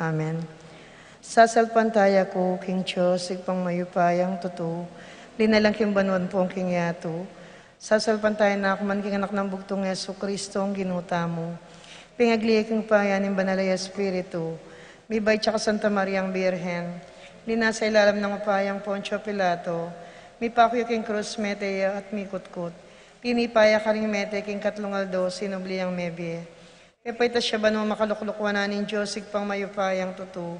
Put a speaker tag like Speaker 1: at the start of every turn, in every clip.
Speaker 1: Amen. Sasalpantaya ko, King Diyos, igpang mayupayang totoo, linalang kimbanwan po ang King Yato. Sasalpantaya na ako man king anak ng bugtong Yesu Kristo ang ginuta mo. Pingagliya king payan ng Banalay Espiritu, Mibay tsaka Santa Maria ang Birhen, linasa ilalam ng mapayang Poncio Pilato, mipakyo king krus meteya at mikutkot, pinipaya ka ring mete king katlungaldo, sinubli ang mebye. Epayta siya ba nung makaluklukwanan ng Diyos, igpang mayupayang tuto.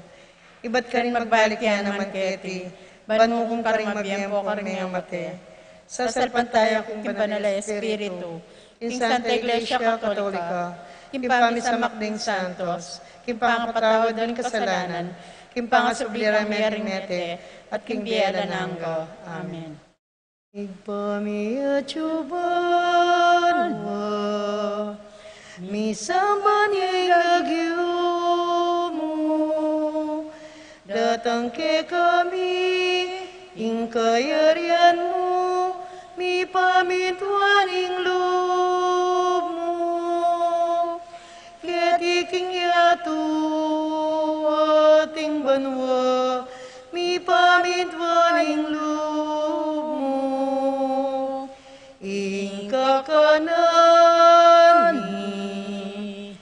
Speaker 1: Iba't ka rin magbalik yan naman keti, ban mo kung karing mabyempo karing mate. Sasalpantaya kung Banalay Espiritu, in Santa Iglesia Katolika, kimpami sa makding santos, kimpangapatawad ng kasalanan, kimpangasubli mering mete, at kimbiela nanggo. Amen. Igpami achuban wa, misamban mo, datang ke kami, ingkayarian mo, mi pamintuaning loob mo, ketiking yato ating banwa, mi pamintuaning loob mo, ingkakanan ni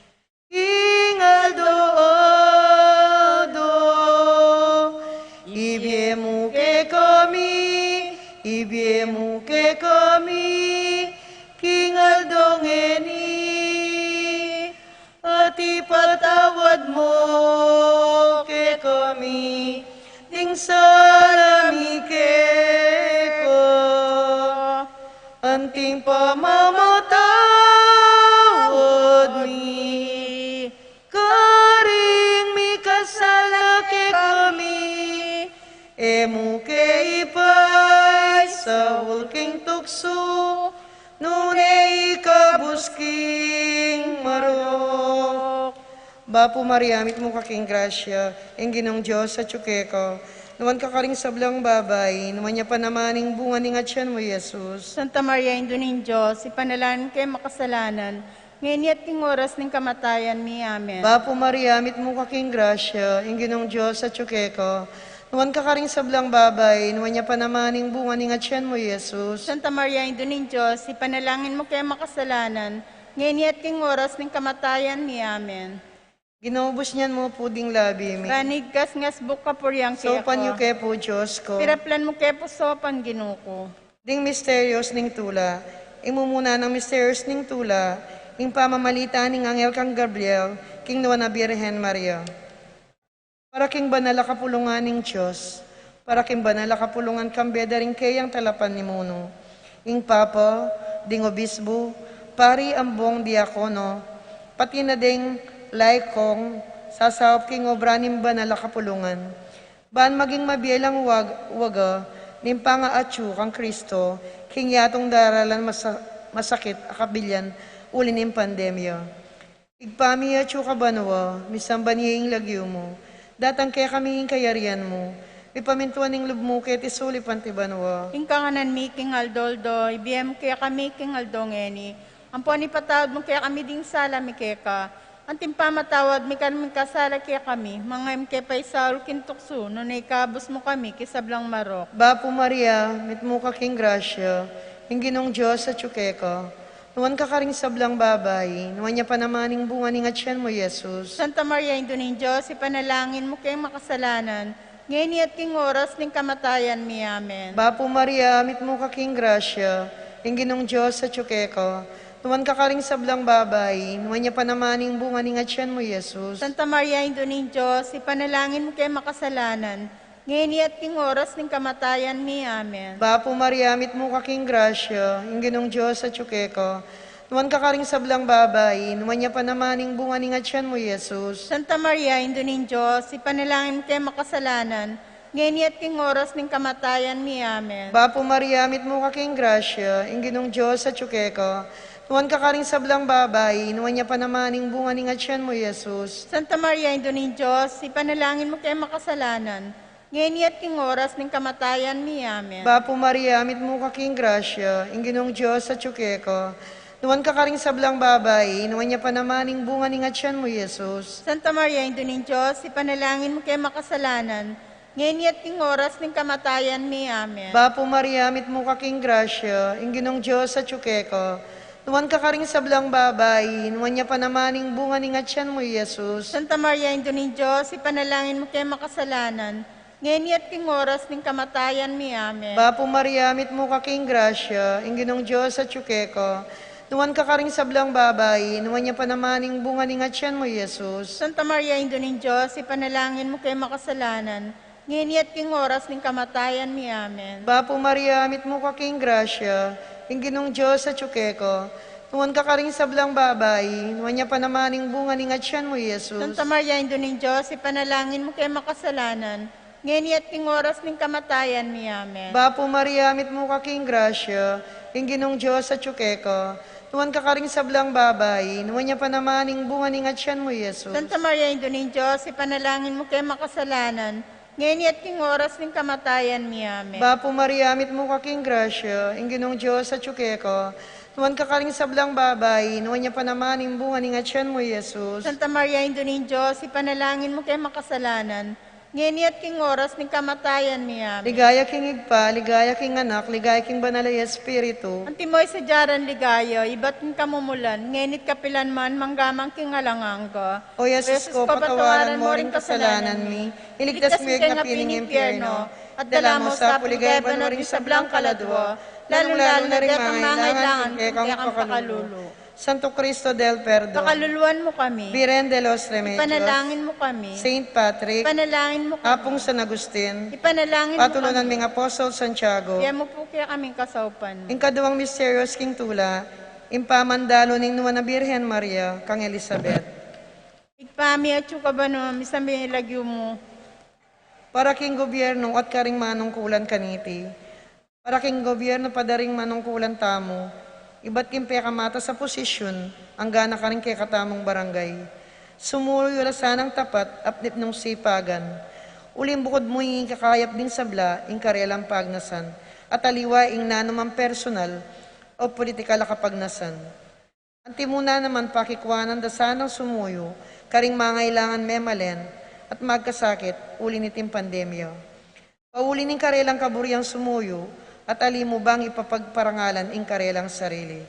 Speaker 1: ingaldo ado, ibiemu ke kami, kingal dongeni, at ipatawad mo ke kami, ding salami ke ko, anting pamamatawad mi, karing mi kasala ke kami, emu ke ipay sa hulking tukso, nunay kabusking marok. Bapo Maria, amit mo kaking grasya, ang ginong Diyos sa tsukeko, naman kakaring sablang babay, naman niya pa namaning bunga ni ngatyan mo, Jesus.
Speaker 2: Santa Maria, Induning Diyos, ipanalan kay makasalanan, ngayon at king oras ng kamatayan mi. Amen.
Speaker 1: Bapo Maria, amit mo kaking grasya, ang ginong Diyos sa tsukeko, naman kakaring sablang babay, naman niya pa namaning bunga ni ngatyan mo, Jesus.
Speaker 2: Santa Maria, Induning Diyos, ipanalangin mo kay makasalanan, ngayon at king oras ng kamatayan mi. Amen.
Speaker 1: Ginaubos niyan mo puding labi mi.
Speaker 2: Ranig kas ngas buka puryang kaya ko.
Speaker 1: Sopan yu ke po Diyos ko.
Speaker 2: Piraplan mo kay po sopan ginuko.
Speaker 1: Ding misterios ning tula, imumuna ng misterios ning tula, ing pamamalita ning Angel kang Gabriel, king nawa na Birhen Maria. Para king banala kapulungan ning Diyos, para king banala kapulungan kang beda ring kayang talapan ni Muno, ing Papa, ding Obispo, pari ambong diakono, pati na ding laikong sasawap king obra ning banala kapulungan. Baan maging mabielang waga, nimpanga atsu kang Kristo, king yatong daralan masakit akabilyan, uli ning pandemya. Igpami atsu kabanwa, misamban yung lagyo mo, datang kaya kami yung kayarian mo, ipamintuan ning lub mo kaya tisuli pantibanwa.
Speaker 2: King kanganan mi king aldoldo, ibiyem kaya kami king aldongeni, ampuan ipatawad mo kaya kami ding sala mi kaya ka, anting pamatawad mi kami kasala kaya kami, mga imke pa isaul kintukso, nunay kabus mo kami kisablang marok.
Speaker 1: Bapo Maria, mit mo ka king grasya, yung ginong Diyos sa tsukeka, nuwan ka karing sablang babay, nuwan niya panamaning bunga ni ngatyan mo, Jesus.
Speaker 2: Santa Maria, Induning Diyos, ipanalangin mo kay makasalanan, ngayon at king oras ng kamatayan mi. Amen.
Speaker 1: Bapo Maria, mit mo ka king grasya, yung ginong Diyos sa tsukeka, nuwan ka karing sablang babay, nuwan niya panamaning bunga ni ngatyan mo, Jesus.
Speaker 2: Santa Maria, Induning Diyos, ipanalangin mo kay makasalanan, ngayon at king oras ng kamatayan mi. Amen.
Speaker 1: Bapo Maria, mit mo ka king grasya, yung ginong Diyos sa tsukeka, nuwan ka karing sablang babay, nuwan niya panamaning bunga ni ngatyan mo, Jesus.
Speaker 2: Santa Maria, Induning Diyos, ipanalangin mo kay makasalanan, ngayon at king oras ng kamatayan mi. Amen.
Speaker 1: Bapo Maria, mit mo ka king grasya, yung ginong Diyos sa tsukeka, nuwan ka karing sablang babay, nuwan niya panamaning bunga ni ngatyan mo, Jesus.
Speaker 2: Santa Maria, Induning Diyos, ipanalangin mo kay makasalanan, ngayon at king oras ng kamatayan mi. Amen.
Speaker 1: Bapo Maria, mit mo ka king grasya, yung ginong Diyos sa tsukeka, Nuwan ka karing sablang babae, nuwan niya pa namaning bunga ni nga tiyan mo, Jesus.
Speaker 2: Santa Maria, Ina ng Diyos, ipanalangin mo kay makasalanan, ngayon at king oras ng kamatayan mi. Amen.
Speaker 1: Bapo Maria, mit mo kaking grasya, inginong Diyos sa tsuke ko. Nuwan ka karing sablang babae, nuwan niya pa namaning bunga ni nga tiyan mo, Jesus.
Speaker 2: Santa Maria, Ina ng Diyos, ipanalangin mo kay makasalanan, ngayon at king oras ng kamatayan mi. Amen.
Speaker 1: Bapo Maria, mit mo kaking grasya, inginong Diyos sa tsuke ko. Nuwan ka karing sablang babae, nuwan niya pa namaning bunga ni nga tiyan mo, Jesus.
Speaker 2: Santa Maria, Ina ng Diyos, ipanalangin mo kay makasalanan, ngayon at king oras ng kamatayan mi. Amen.
Speaker 1: Bapo Maria, mit mo kaking grasya, inginong Diyos sa tsuke ko. Nuwan ka karing sablang babae, nuwan niya pa namaning bunga ni nga tiyan mo, Jesus.
Speaker 2: Santa Maria, Ina ng Diyos, ipanalangin mo kay makasalanan, ngayon at king oras ng kamatayan mi. Amen.
Speaker 1: Bapo Maria, mit mo kaking grasya, inginong Diyos sa tsuke ko. Nuwan ka karing sablang babae, nuwan niya pa namaning bunga ni nga tiyan mo, Jesus.
Speaker 2: Santa Maria, Ina ng Diyos, ipanalangin mo kay makasalanan, ngayon at king oras ng kamatayan mi. Amen.
Speaker 1: Bapo Maria, mit mo kaking grasya, inginong Diyos sa tsuke ko. Nuwan ka karing sablang babae, nuwan niya pa namaning bunga ni nga tiyan mo, Jesus.
Speaker 2: Santa Maria, Ina ng Diyos, ipanalangin mo kay makasalanan, ngayon at king oras ng kamatayan mi. Amen.
Speaker 1: Ligaya king igpa, ligaya king anak, ligaya king banalay espiritu.
Speaker 2: Antimoy sa jaran ligayo, iba't king kamumulan, ngenit kapilan man, manggamang king alangang ko.
Speaker 1: O Jesus ko, patawaran mo ring kasalanan mi, iligtas mo yung napining impyerno, at dala mo sa puligay ban mo ring sablang kaladwa, lalong-lalo na rin mangailangan kaya kang pakalululo. Santo Cristo del Perdón,
Speaker 2: Pakaluluan mo kami,
Speaker 1: Viren de los Remedios,
Speaker 2: ipanalangin mo kami,
Speaker 1: Saint Patrick,
Speaker 2: ipanalangin mo kami,
Speaker 1: Apong San Agustin,
Speaker 2: ipanalangin mo
Speaker 1: Patulunan
Speaker 2: kami.
Speaker 1: ng Apostol Santiago,
Speaker 2: Kaya mo po kaya kaming kasaupan mo.
Speaker 1: Ikaduwang misteryos king tula, impamandalo ning nuwan na Birhen Maria, kang Elizabeth.
Speaker 2: Igpami at yung kabano, misambi ilagyo mo.
Speaker 1: Para king gobyerno at karing manungkulan kaniti. Para king gobyerno padaring manungkulan tamo. Iba't kimpe kamata sa posisyon, ang gana karing kay katamong barangay. Sumuyo na sanang tapat, apnip nung sipagan. Uling bukod mo yung kakayap ding sabla, ing karelang pagnasan. At aliwa ing nanumang personal o politikal kapagnasan. Antimuna naman pakikwanan da sanang sumuyo, karing mangailangan memalen, at magkasakit, uli niting pandemya. Pauli ning karelang kaburyang sumuyo, at ali mo bang ipapagparangalan ing karelang sarili.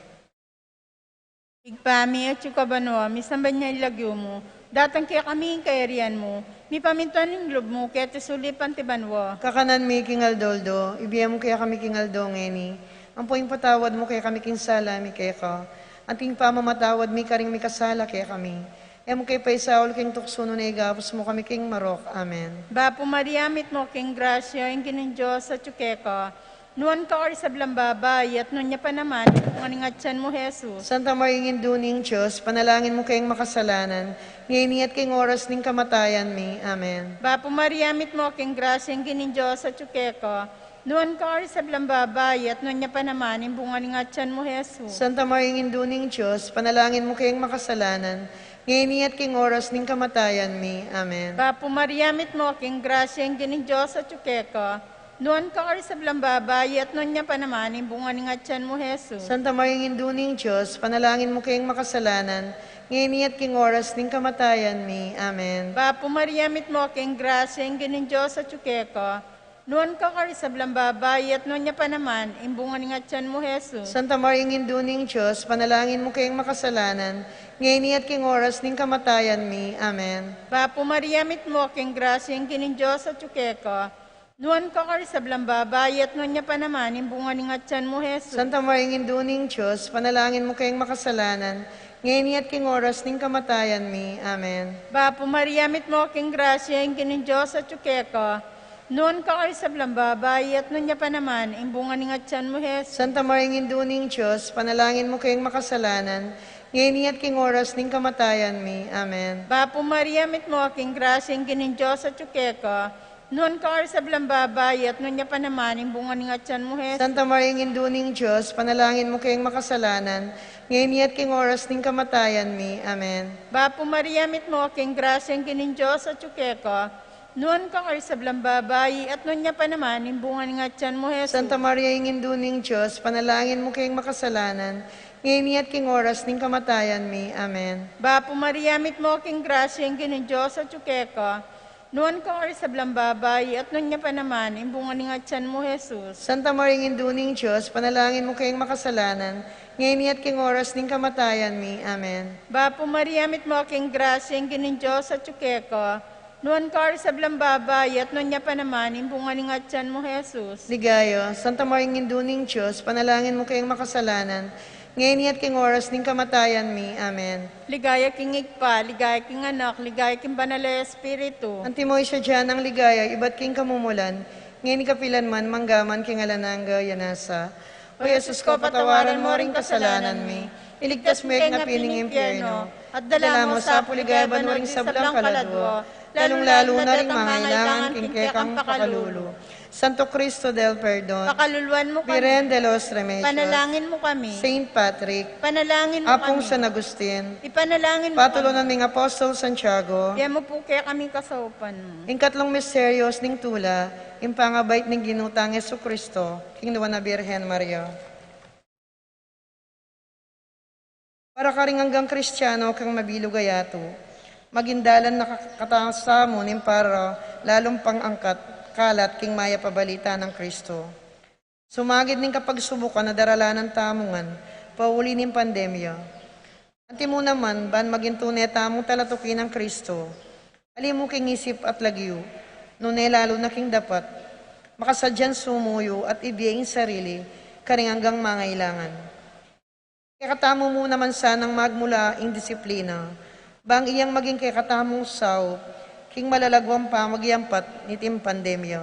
Speaker 2: Igpami at yung kabano, misamba niya ilagyo mo. Datang kaya kami yung kaerian mo. Mi pamintuan ng glob mo, kaya tisulipan tibanwa.
Speaker 1: Kakanan mi king Aldoldo, ibiyam mo kaya kami king Aldo ngeni. Ang poing patawad mo kaya kami king sala, mi kaya ka. Anting pamamatawad mi karing mi kasala kaya kami. Emo kay paisaol king tuksuno na igapos mo kami king Marok. Amen.
Speaker 2: Bapo Mariamit mo king grasya, yung ginang Diyos sa tsukeka. Nuan ka or sa blambabay, at nun niya pa naman, kung aningatsan mo, Jesus.
Speaker 1: Santa Maria Induning Diyos, panalangin mo kayong makasalanan, ngayon at king oras ning kamatayan mi. Amen.
Speaker 2: Bapo Mariamit mo king grasya, yung ginang Diyos sa tsukeka. Nuan ka or sa blambabay, at nun niya pa naman, yung bunganingatsan mo, Jesus.
Speaker 1: Santa Maria Induning Diyos, panalangin mo kayong makasalanan, ngayon at king oras ning kamatayan mi. Amen.
Speaker 2: Bapo Mariamit mo king grasya, yung ginang Diyos sa tsukeka. Nuan ka or sa blambabay, at nun niya pa naman, yung bunganingatsan mo, Jesus.
Speaker 1: Santa Maria Induning Diyos, panalangin mo kayong makasalanan, ngayon at king oras ning kamatayan mi. Amen.
Speaker 2: Bapo Mariamit mo king grasya, yung ginang Diyos sa tsukeka. Nuan ka or sa blambabay, at nun niya pa naman, yung bunganingatsan mo, Jesus.
Speaker 1: Santa Maria Induning Diyos, panalangin mo kayong makasalanan, ngayon at king oras ning kamatayan mi. Amen.
Speaker 2: Bapo Mariamit mo king grasya, yung ginang Diyos sa tsukeka. Nuan ka or sa blambabay, at nun niya pa naman, yung bunganingatsan mo, Jesus.
Speaker 1: Santa Maria Induning Diyos, panalangin mo kayong makasalanan, ngayon at king oras ning kamatayan mi. Amen.
Speaker 2: Bapo Mariamit mo king grasya, yung ginang Diyos sa tsukeka. Nuan ka or sa blambabay, at nun niya pa naman, yung bunganingatsan mo, Jesus.
Speaker 1: Santa Maria Induning Diyos, panalangin mo kayong makasalanan, ngayon at king oras ning kamatayan mi. Amen.
Speaker 2: Bapo Mariamit mo king grasya, yung ginang Diyos sa tsukeka. Nuan ka or sa blambabay, at nun niya pa naman, yung bunganingatsan mo, Jesus.
Speaker 1: Santa Maria Induning Diyos, panalangin mo kayong makasalanan, ngayon at king oras ning kamatayan mi. Amen.
Speaker 2: Bapo Mariamit mo king grasya, yung ginang Diyos sa tsukeka. Noon ka kay sablang babayi, at noon niya pa naman, imbungan nga tiyan mo, Jesus.
Speaker 1: Santa Maria, ingindo ning Diyos, panalangin mo kayong makasalanan, ngayon at king oras ning kamatayan mi. Amen.
Speaker 2: Bapo Maria, mit mo king grasya, ang ginong Diyos at tsukeka. Noon ka kay sablang babayi, at noon niya pa naman, imbungan nga tiyan mo, Jesus.
Speaker 1: Santa Maria, ingindo ning Diyos, panalangin mo kayong makasalanan, ngayon at king oras ning kamatayan mi. Amen.
Speaker 2: Bapo Maria, mit mo king grasya, ang ginong Diyos at tsukeka. Noon ka kay sablang babayi, at noon niya pa naman, imbungan nga tiyan mo, Jesus.
Speaker 1: Ligayo, Santa Maria, ingindo ning Diyos, panalangin mo kayong makasalanan, ngayon at king oras ning kamatayan mi. Amen.
Speaker 2: Ligaya king igpa, ligaya king anak, ligaya king banal na espiritu.
Speaker 1: Antimoy siya dyan ang ligaya, iba't king kamumulan, ngayon kapilan man, manggaman king alananga, yanasa. O Jesus ko, patawaran mo ring kasalanan mi, iligtas mo nga pining impyerno, at dala mo sa puligaya banwaring sablang kaladwo, lalong-lalo na ring mangailangan king kekang pakalulu. Santo Cristo del Perdon,
Speaker 2: Pakaluluan mo kami,
Speaker 1: Viren de los Remedios,
Speaker 2: panalangin mo kami,
Speaker 1: Saint Patrick,
Speaker 2: panalangin mo
Speaker 1: Apong
Speaker 2: kami,
Speaker 1: San Agustin,
Speaker 2: ipanalangin mo
Speaker 1: Patulonan
Speaker 2: kami.
Speaker 1: ng Apostol Santiago,
Speaker 2: Diyan mo po kaya kami kasaupan mo.
Speaker 1: Ingkatlong misteryos ning tula, impangabait ning ginutang Yesu Kristo, king na Birhen Maria. Para ka rin hanggang Kristiyano kang mabilugayato, magindalan na katasa mo ning para lalong pang-angkat, kalat king maya pabalita ng Kristo. Sumagid ning kapagsubukan na darala ng tamungan, pauli ning pandemya. Anti mo naman, ban magintunay tamong talatukin ng Kristo, ali mo king isip at lagyo, nunay lalo na king dapat, makasadyan sumuyo at ibiyeng sarili, karing hanggang mangailangan. Kaya katamo mo naman sanang magmula ing disiplina, bang iyang maging kay katamong saw, king malalagwang pa magyampat ni tim pandemya.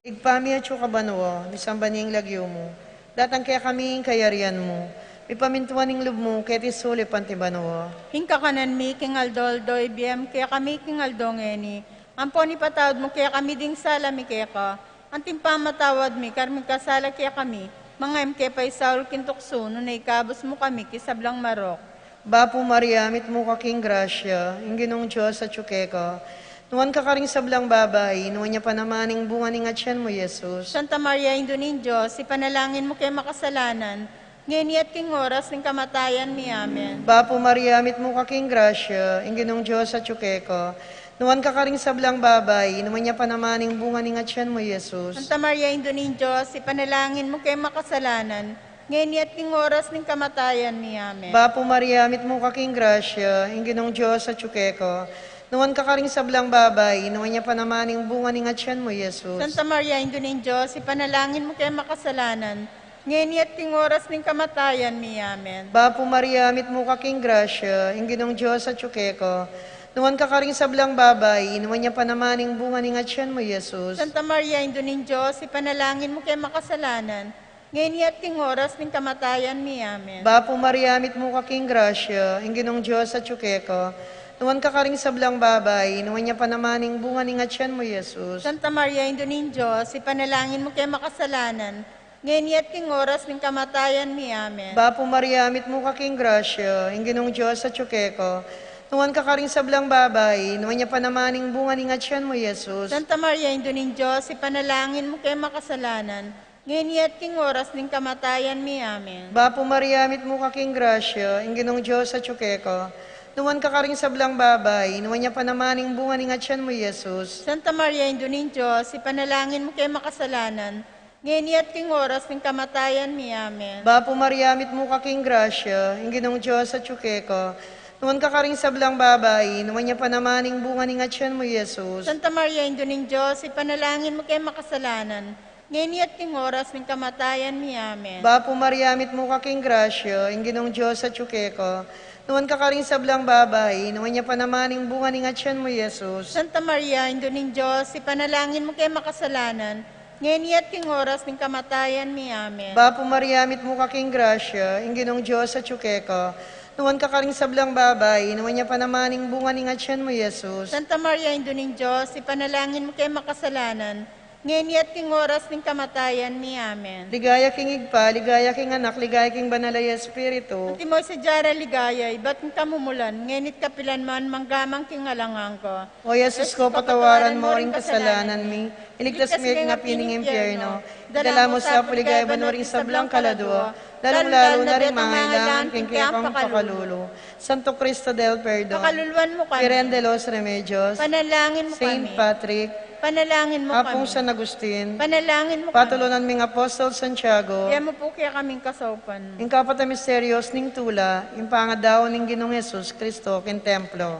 Speaker 1: Igpami at kabanwa, ni sambaning lagyo mo, datang kaya kaming kayarian mo, ipamintuan ning lub mo, kaya tisuli pantibanwa.
Speaker 2: Hingka kanan mi, king Aldoldo, ibiyam, kaya kami king Aldongeni. Ampon ipatawad mo, kaya kami ding sala mi kaya ka. Anting pamatawad mi, karmi kasala kaya kami. Mga MK pa Saul kintukso, nung naikabos mo kami, kisablang marok.
Speaker 1: Bapo Maria, mit mo kaking grasya, ing ginong Diyos at tsukeka, nuwan ka karing sablang babay, nuwan niya pa namaning bunga ning atyan mo, Jesus.
Speaker 2: Santa Maria, Indo ning Diyos, ipanalangin mo kay makasalanan, ngayon at king oras ng kamatayan mi. Amen.
Speaker 1: Bapo Maria, mit mo kaking grasya, ing ginong Diyos at tsukeka, nuwan ka karing sablang babay, nuwan niya pa namaning bunga ning atyan mo, Jesus.
Speaker 2: Santa Maria, Indo ning Diyos, ipanalangin mo kay makasalanan, ngayon at king oras ng kamatayan mi. Amen.
Speaker 1: Bapo Maria, mit mo kaking grasya, ing ginong Diyos at tsukeka, nuwan ka karing sablang babay, nuwan niya pa namaning bunga ning atyan mo, Jesus.
Speaker 2: Santa Maria, Indo ning Diyos, ipanalangin mo kay makasalanan, ngayon at king oras ng kamatayan mi. Amen.
Speaker 1: Bapo Maria, mit mo kaking grasya, ing ginong Diyos at tsukeka, nuwan ka karing sablang babay, nuwan niya pa namaning bunga ning atyan mo, Jesus.
Speaker 2: Santa Maria, Indo ning Diyos, ipanalangin mo kay makasalanan, ngayon at king oras ng kamatayan mi. Amen.
Speaker 1: Bapo Maria, mit mo kaking grasya, ing ginong Diyos at tsukeka, nuwan ka karing sablang babay, nuwan niya pa namaning bunga ning atyan mo, Jesus.
Speaker 2: Santa Maria, Indo ning Diyos, ipanalangin mo kay makasalanan, ngayon at king oras ng kamatayan mi. Amen.
Speaker 1: Bapo Maria, mit mo kaking grasya, ing ginong Diyos at tsukeka, nuwan ka karing sablang babay, nuwan niya pa namaning bunga ning atyan mo, Jesus.
Speaker 2: Santa Maria, Indo ning Diyos, ipanalangin mo kay makasalanan, ngayon at king oras ng kamatayan mi. Amen.
Speaker 1: Bapo Maria, mit mo kaking grasya, ing ginong Diyos at tsukeka, nuwan ka karing sablang babay, nuwan niya pa namaning bunga ning atyan mo, Jesus.
Speaker 2: Santa Maria, Indo ning Diyos, ipanalangin mo kay makasalanan, ngayon at king oras ng kamatayan mi. Amen.
Speaker 1: Bapo Maria, mit mo kaking grasya, ing ginong Diyos at tsukeka, nuwan ka karing sablang babay, nuwan niya pa namaning bunga ning atyan mo, Jesus.
Speaker 2: Santa Maria, Indo ning Diyos, ipanalangin mo kay makasalanan, ngayon at king oras ng kamatayan mi. Amen.
Speaker 1: Bapo Maria, mit mo kaking grasya, ing ginong Diyos at tsukeka, nuwan ka karing sablang babay, nuwan niya pa namaning bunga ning atyan mo, Jesus.
Speaker 2: Santa Maria, Indo ning Diyos, ipanalangin mo kay makasalanan, ngayon at king oras ng kamatayan mi. Amen.
Speaker 1: Bapo Maria, mit mo kaking grasya, ing ginong Diyos at tsukeka, nuwan ka karing sablang babay, nuwan niya pa namaning bunga ning atyan mo, Jesus.
Speaker 2: Santa Maria, Indo ning Diyos, ipanalangin mo kay makasalanan, Ngayon at king oras ng kamatayan mi. Amen.
Speaker 1: Ligaya king igpa, ligaya king anak, ligaya king banalay espiritu.
Speaker 2: At mo sa jara ligaya, iba't ng kamumulan, ngenit kapilan man, manggamang king alangang ko.
Speaker 1: O Jesus ko, patawaran mo ring kasalanan mi. Iligtas mi nga pining impyerno. Dala mo sa puligay banuring sa blang kaladua. Lalong-lalo na rin mangailangan king kayapang pakalulo. Santo Cristo del Perdon.
Speaker 2: Pakaluluan mo kami.
Speaker 1: Piren de los Remedios.
Speaker 2: Panalangin mo
Speaker 1: Saint
Speaker 2: kami.
Speaker 1: Patrick.
Speaker 2: Panalangin mo
Speaker 1: Apong
Speaker 2: kami.
Speaker 1: San Agustin.
Speaker 2: Panalangin mo kami.
Speaker 1: Patulunan ming Apostol Santiago.
Speaker 2: Kaya mo po kaya kaming kasaupan.
Speaker 1: Ing kapata misteryos ning tula, ing pangadaw ning Ginong Jesus Kristo kin templo.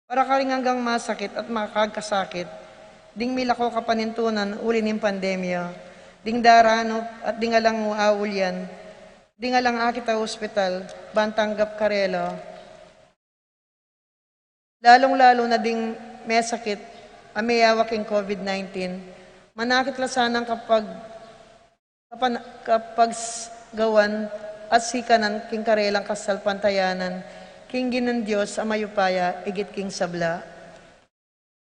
Speaker 1: Para ka rin hanggang masakit at makakagkasakit, ding milako kapanintunan uli ning pandemya, ding darano at ding alang uawulyan, ding alang akita hospital, bantanggap karelo. Lalong-lalo na ding may sakit, amayawa king COVID-19, manakit lasanang kapag gawan at sikanan king karelang kasalpantayanan, king ginan Diyos amayupaya, igit king sabla.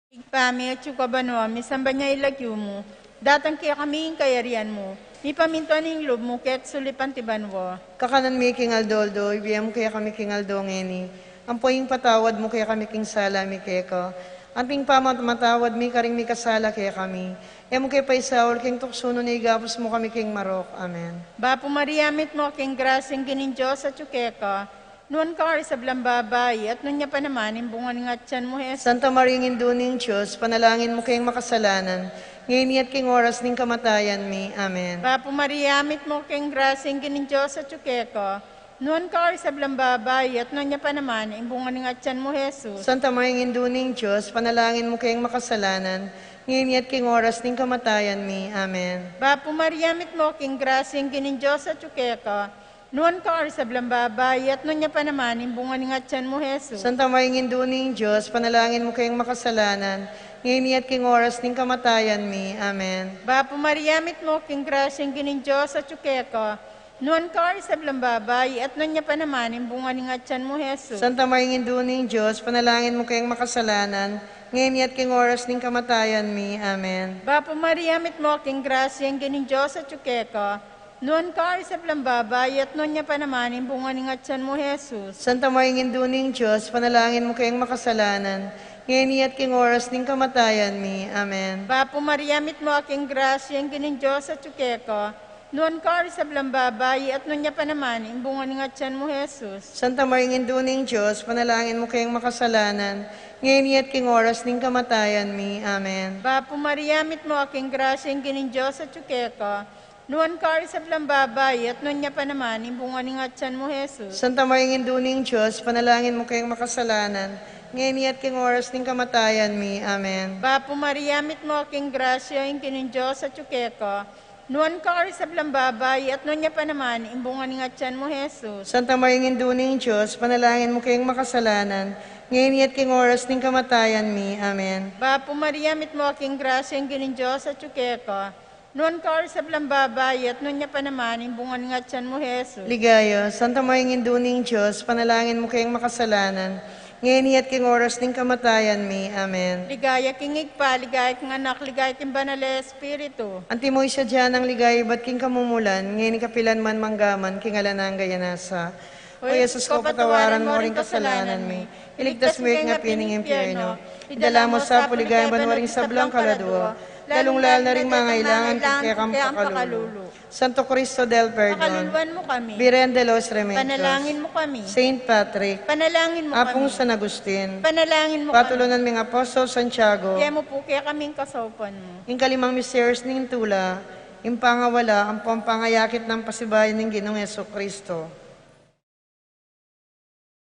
Speaker 2: Igpami at yukabanwa, misamba niya ilagyo mo, datang kaya kami yung kayarian mo, ni pamintuan yung loob mo, kaya't sulipan tibanwa.
Speaker 1: Kakanan mi king Aldoldo, ibiyam kaya kami king Aldongeni, ampoy yung patawad mo kaya kami king Sala mi kaya ko, amping pamatawad mi karing mi kasala kaya kami, mo kay paisaol king tuksuno na igapos mo kami king Marok. Amen.
Speaker 2: Bapo Mariamit mo, king grasyang ginin Diyos at yukeka, noon ka sa blambabay, at noon niya pa naman, imbungan ng atyan mo, Jesus.
Speaker 1: Santa Maria Induning Diyos, panalangin mo kayong makasalanan, ngayon at king oras ning kamatayan mi. Amen.
Speaker 2: Bapo Mariamit mo, king grasyang ginin Diyos at yukeka, noon ka sa blambabay, at noon niya pa naman, imbungan ng atyan mo, Jesus.
Speaker 1: Santa Maria Induning Diyos, panalangin mo kayong makasalanan, ngayon at king oras ning kamatayan mi. Amen.
Speaker 2: Bapo Mariamit mo, king grasyang ginin Diyos at yukeka, noon ka sa blambabay, at noon niya pa naman, imbungan ng atyan mo, Jesus.
Speaker 1: Santa Maria Induning Diyos, panalangin mo kayong makasalanan, ngayon at king oras ning kamatayan mi. Amen.
Speaker 2: Bapo Mariamit mo, king grasyang ginin Diyos at yukeka, noon ka sa blambabay, at noon niya pa naman, imbungan ng atyan mo, Jesus.
Speaker 1: Santa Maria Induning Diyos, panalangin mo kayong makasalanan, ngayon at king oras ning kamatayan mi. Amen.
Speaker 2: Bapo Mariamit mo, king grasyang ginin Diyos at yukeka, noon ka sa blambabay, at noon niya pa naman, imbungan ng atyan mo, Jesus.
Speaker 1: Santa Maria Induning Diyos, panalangin mo kayong makasalanan, ngayon at king oras ning kamatayan mi. Amen.
Speaker 2: Bapo Mariamit mo, king grasyang ginin Diyos at yukeka, noon ka sa blambabay, at noon niya pa naman, imbungan ng atyan mo, Jesus.
Speaker 1: Santa Maria Induning Diyos, panalangin mo kayong makasalanan, ngayon at king oras ning kamatayan mi. Amen.
Speaker 2: Bapo Mariamit mo, king grasyang ginin Diyos at yukeka, noon ka sa blambabay, at noon niya pa naman, imbungan ng atyan mo, Jesus.
Speaker 1: Santa Maria Induning Diyos, panalangin mo kayong makasalanan, ngayon at king oras ning kamatayan mi. Amen.
Speaker 2: Bapo Mariamit mo, king grasyang ginin Diyos at yukeka, noon ka sa blambabay, at noon niya pa naman, imbungan ng atyan mo, Jesus.
Speaker 1: Santa Maria Induning Diyos, panalangin mo kayong makasalanan, ngayon at king oras ning kamatayan mi. Amen.
Speaker 2: Bapo Mariamit mo, king grasyang ginin Diyos at yukeka, noon ka sa blambabay, at noon niya pa naman, imbungan ng atyan mo, Jesus.
Speaker 1: Ligaya, Santa Maria Induning Diyos, panalangin mo kayong makasalanan, ngayon at king oras ning kamatayan mi. Amen.
Speaker 2: Ligaya king igpa, ligaya king anak, ligaya king banal na espiritu.
Speaker 1: Antimoy siya dyan ang ligaya, ba't king kamumulan, ngayon kapilan man manggaman, king alanang gayanasa. O Jesus ko, patawaran mo ring kasalanan mi. Iligtas mo nga pining impyerno. Idala mo sa puligay banwaring sa blang kaladua. Lalong-lalo na ring mangailangan kaya kang pakalulo. Santo Cristo del Perdon.
Speaker 2: Pakaluluan mo kami.
Speaker 1: Biren de los Remedios.
Speaker 2: Panalangin mo kami.
Speaker 1: Saint Patrick.
Speaker 2: Panalangin mo
Speaker 1: Apong
Speaker 2: kami.
Speaker 1: San Agustin.
Speaker 2: Panalangin mo kami.
Speaker 1: Patulunan ming Apostol Santiago.
Speaker 2: Kaya mo po kaya kaming kasaupan mo.
Speaker 1: Yung kalimang miseryos ning tula, yung pangawala, ang pampangayakit ng pasibayan ng Ginong Yesu Kristo.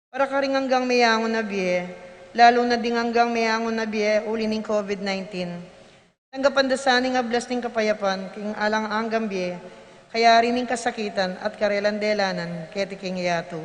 Speaker 1: Para ka rin hanggang mayangon na biye, lalo na ding hanggang mayangon na biye, uli ng COVID-19. Tanggapan dasaning ablas ng kapayapan, king alang hanggang biye, kaya rin ng kasakitan at karelandelanan, keti king yato.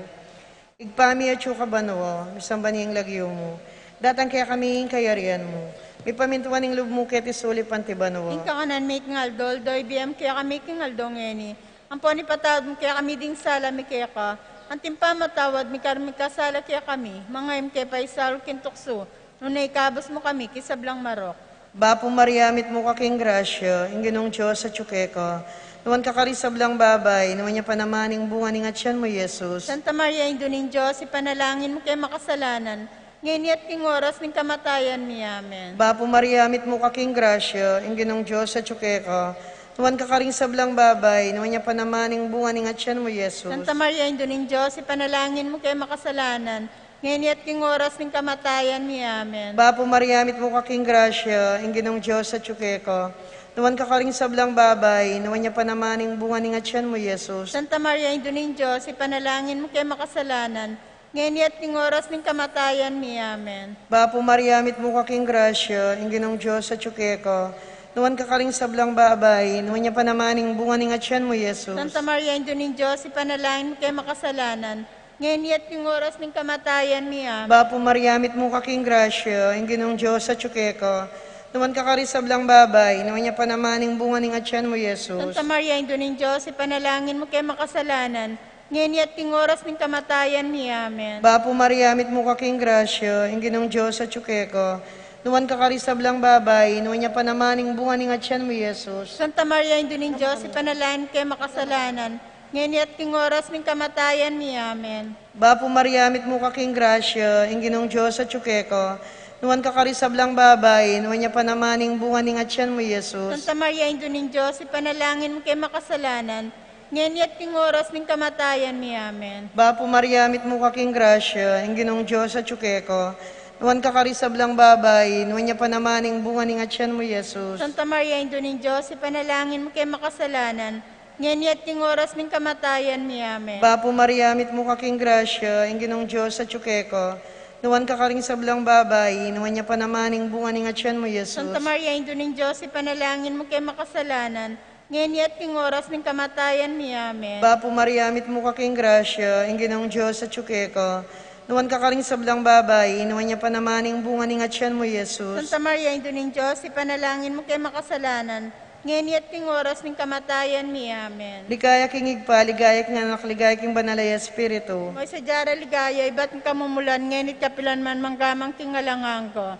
Speaker 1: Igpami at yuka banawa, misamba niyang lagyo mo, datang kaya kami yung kayarian mo, may pamintuan ng loob mo keti suli pantibanawa.
Speaker 2: Ing kakanan may kingaldo, doy biyam kaya kami kingaldo ngeni. Ang poni patawad mo kaya kami ding sala mi kaya ka. Ang timpa matawad mi karmi kasala kaya kami. Mga imke pa isal kintukso. Nung naikabos mo kami kisablang Marok.
Speaker 1: Bapo Maria, mit mo kaking grasya, inginong Diyos sa tsukeka. Nuwan kakarisablang babay, nuwan niya panamaning bunga ni ngatyan mo, Jesus.
Speaker 2: Santa Maria, Induning Diyos, ipanalangin mo kay makasalanan, ngayon at king oras ng kamatayan ni Amen.
Speaker 1: Bapo Maria, mit mo kaking grasya, inginong Diyos sa tsukeka. Nuwan kakarisablang babay, nuwan niya panamaning bunga ni ngatyan mo, Jesus.
Speaker 2: Santa Maria, Induning Diyos, ipanalangin mo kay makasalanan, ngayon at king oras ng kamatayan ni Amen.
Speaker 1: Bapo Maria, mit mo kaking grasya, inginong Diyos sa tsukeka. Nuwan kakarisablang babay, nuwan niya panamaning bunga ni ngatyan mo, Jesus.
Speaker 2: Santa Maria, Induning Diyos, ipanalangin mo kay makasalanan, ngayon at king oras ng kamatayan ni Amen.
Speaker 1: Bapo Maria, mit mo kaking grasya, inginong Diyos sa tsukeka. Nuwan kakarisablang babay, nuwan niya panamaning bunga ni ngatyan mo, Jesus.
Speaker 2: Santa Maria, Induning Diyos, ipanalangin mo kay makasalanan, ngayon at king oras ng kamatayan ni Amen.
Speaker 1: Bapo Maria, mit mo kaking grasya, inginong Diyos sa tsukeka. Nuwan kakarisablang babay, nuwan niya panamaning bunga ni ngatyan mo, Jesus.
Speaker 2: Santa Maria, Induning Diyos, ipanalangin mo kay makasalanan, ngayon at king oras ng kamatayan ni Amen.
Speaker 1: Bapo Maria, mit mo kaking grasya, inginong Diyos sa tsukeka. Nuwan kakarisablang babay, nuwan niya panamaning bunga ni ngatyan mo, Jesus.
Speaker 2: Santa Maria, Induning Diyos, ipanalangin mo kay makasalanan, ngayon at king oras ng kamatayan ni Amen.
Speaker 1: Bapo Maria, mit mo kaking grasya, inginong Diyos sa tsukeka. Nuwan kakarisablang babay, nuwan niya panamaning bunga ni ngatyan mo, Jesus.
Speaker 2: Santa Maria, Induning Diyos, ipanalangin mo kay makasalanan, ngayon at king oras ng kamatayan ni Amen.
Speaker 1: Bapo Maria, mit mo kaking grasya, inginong Diyos sa tsukeka. Nuwan kakarisablang babay, nuwan niya panamaning bunga ni ngatyan mo, Jesus.
Speaker 2: Santa Maria, Induning Diyos, ipanalangin mo kay makasalanan, ngayon at king oras ng kamatayan ni Amen.
Speaker 1: Bapo Maria, mit mo kaking grasya, inginong Diyos sa tsukeka. Nuwan kakarisablang babay, nuwan niya panamaning bunga ni ngatyan mo, Jesus.
Speaker 2: Santa Maria, Induning Diyos, ipanalangin mo kay makasalanan, ngayon at king oras ng kamatayan ni Amen.
Speaker 1: Bapo Maria, mit mo kaking grasya, inginong Diyos sa tsukeka. Nuwan kakarisablang babay, nuwan niya panamaning bunga ni ngatyan mo, Jesus.
Speaker 2: Santa Maria, Induning Diyos, ipanalangin mo kay makasalanan, ngayon at king oras ng kamatayan ni Amen.
Speaker 1: Ligaya king igpa, ligaya king anak, ligaya king banalay espiritu.
Speaker 2: Mo'y sa jara ligaya, iba't ng kamumulan, ngayon at kapilan man manggamang tingalangang ko.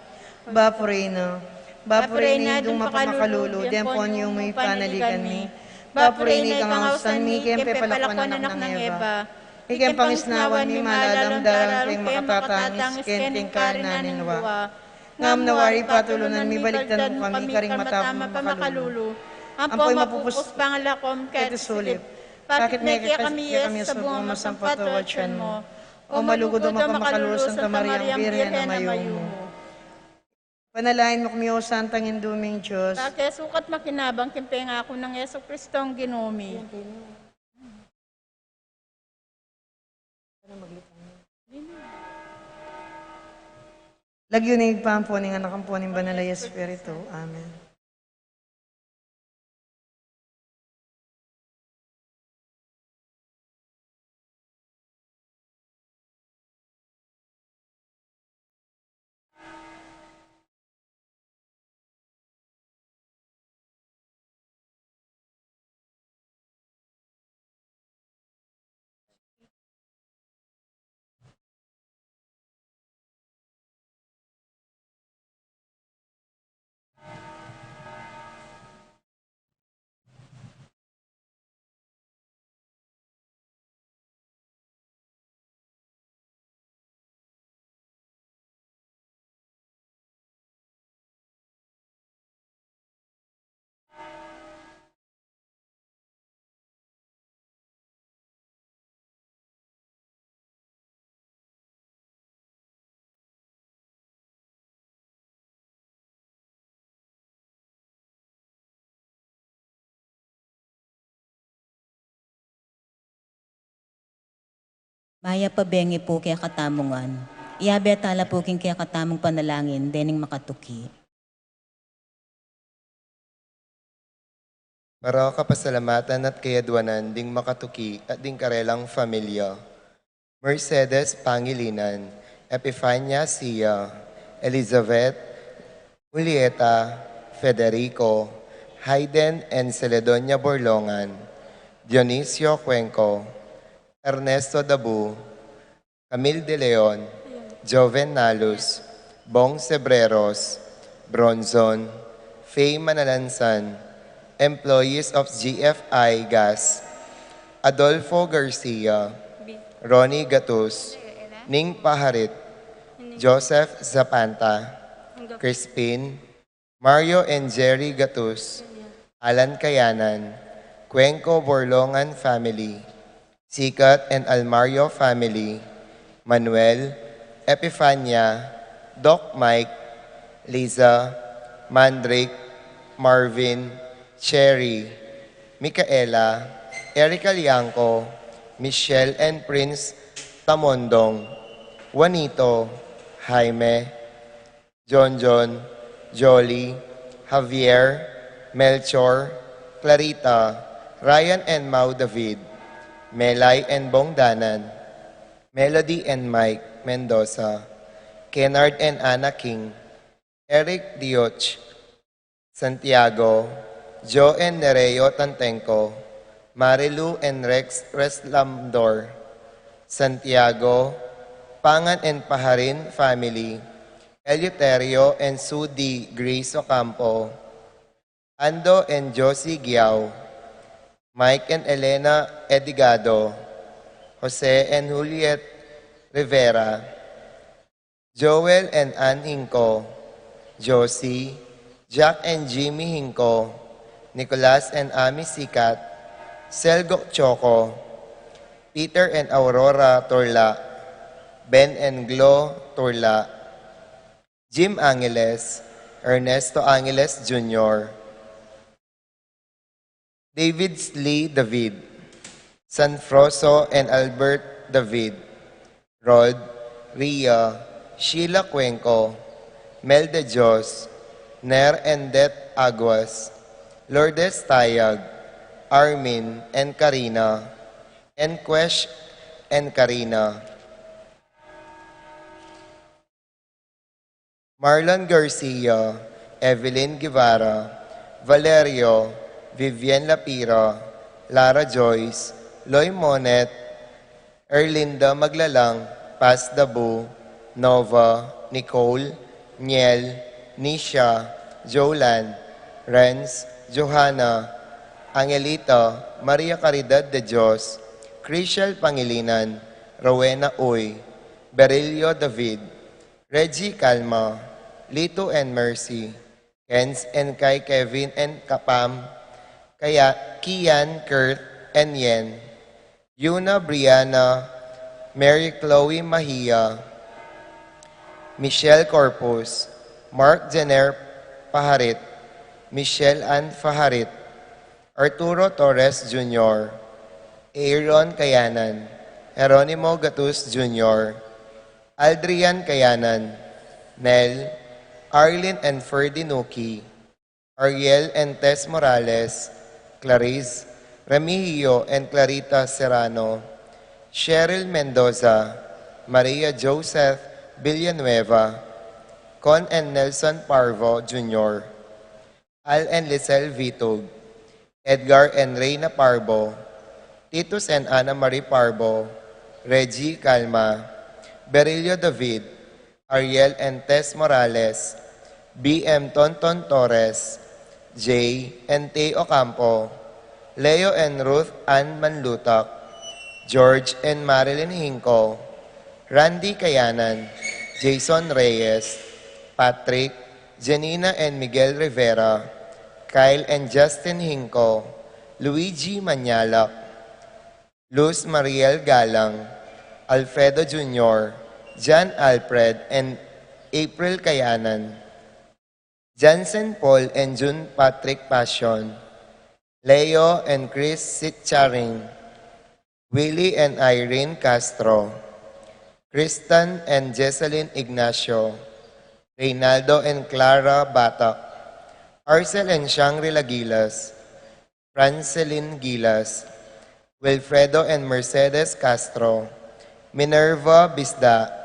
Speaker 1: Bapo Reina, Bapo Reina, idong mapamakalulu, dempon yung may panaligan mi. Bapo Reina, ikangausan mi, kempe palakwan anak ng Eva. Ikem pangisnawan mi, malalam daram, keng makatatangis, kenting karinanin wa. Ngam nawari patulunan mi, baligtan mo kami, karing matapang makalulu.
Speaker 2: Ampo mapupus pangalakom ket sulip. Bakit may kaya kami yes sa bunga masampatwatyan mo. O malugod o mapamakalo Santa Maria, Birhen na mayo mo.
Speaker 1: Panalain mo kami o Santang Induming Diyos.
Speaker 2: Kaya sukat makinabang kimpeng ako ng Yeso Kristong ginumi.
Speaker 1: Lagyunig pa ang puning anak ang puning banalay espiritu. Amen.
Speaker 3: Maya pabengi po kaya katamungan. Iabe atala po king kaya katamong panalangin, dening makatuki.
Speaker 4: Maro kapasalamatan at kayadwanan ding makatuki at ding karelang familia. Mercedes Pangilinan, Epifania Sia, Elizabeth, Julieta, Federico, Hayden and Celedonia Borlongan, Dionisio Cuenco, Ernesto Dabu, Camille De Leon, Joven Nalus, Bong Sebreros, Bronzon, Faye Manalansan, employees of GFI Gas, Adolfo Garcia, Ronnie Gatus, Ning Paharit, Joseph Zapanta, Crispin, Mario and Jerry Gatus, Alan Kayanan, Cuenco Borlongan family, Sikat and Almario family, Manuel, Epifania, Doc Mike, Liza, Mandrake, Marvin, Cherry, Micaela, Erica Liangco, Michelle and Prince Tamondong, Juanito, Jaime, John, Jolly, Javier, Melchor, Clarita, Ryan and Mau David, Melay and Bongdanan, Melody and Mike Mendoza, Kennard and Anna King, Eric Dioch, Santiago, Joe and Nereo Tantenco, Marilu and Rex Reslamdor, Santiago, Pangan and Paharin family, Eleuterio and Sudi Grace Ocampo, Ando and Josie Giao, Mike and Elena Edigado, Jose and Juliet Rivera, Joel and Ann Hinco, Josie, Jack and Jimmy Hinco, Nicolas and Ami Sikat, Selgok Choco, Peter and Aurora Torla, Ben and Glo Torla, Jim Angeles, Ernesto Angeles Jr., David Lee David, Sanfroso and Albert David, Rod, Ria, Sheila Cuenco, Mel de Dios, Ner and Det Aguas, Lourdes Tayag, Armin and Karina, Enquesh and Karina, Marlon Garcia, Evelyn Guevara, Valerio, Vivian Lapira, Lara Joyce, Loy Monet, Erlinda Maglalang, Paz Dabu, Nova, Nicole, Niel, Nisha, Jolan, Renz, Johanna, Angelita, Maria Caridad de Dios, Crishel Pangilinan, Rowena Uy, Berilio David, Reggie Calma, Lito and Mercy, Kenz and Kai Kevin and Kapam, Kaya Kian, Kurt, and Yen, Yuna Brianna, Mary Chloe Mahia, Michelle Corpus, Mark Jenner Paharit, Michelle Ann Faharit, Arturo Torres Jr., Aaron Kayanan, Jeronimo Gatus Jr., Aldrian Kayanan, Nel, Arlene and Ferdy Nuki, Ariel and Tess Morales, Clarice, Remigio and Clarita Serrano, Cheryl Mendoza, Maria Joseph Villanueva, Con and Nelson Parvo Jr., Al and Lisel Vitog, Edgar and Reyna Parvo, Titus and Ana Marie Parvo, Reggie Calma, Berilio David, Ariel and Tess Morales, BM Tonton Torres, Jay and Tay Ocampo, Leo and Ruth Ann Manlutak, George and Marilyn Hinco, Randy Kayanan, Jason Reyes, Patrick, Janina and Miguel Rivera, Kyle and Justin Hinco, Luigi Manyalak, Luz Mariel Galang, Alfredo Jr., John Alfred and April Kayanan, Jansen Paul and June Patrick Passion, Leo and Chris Sitcharing, Willie and Irene Castro, Kristen and Jesselyn Ignacio, Reynaldo and Clara Batak, Arcel and Shangri-La Gilas, Francelyn Gilas, Wilfredo and Mercedes Castro, Minerva Bisda,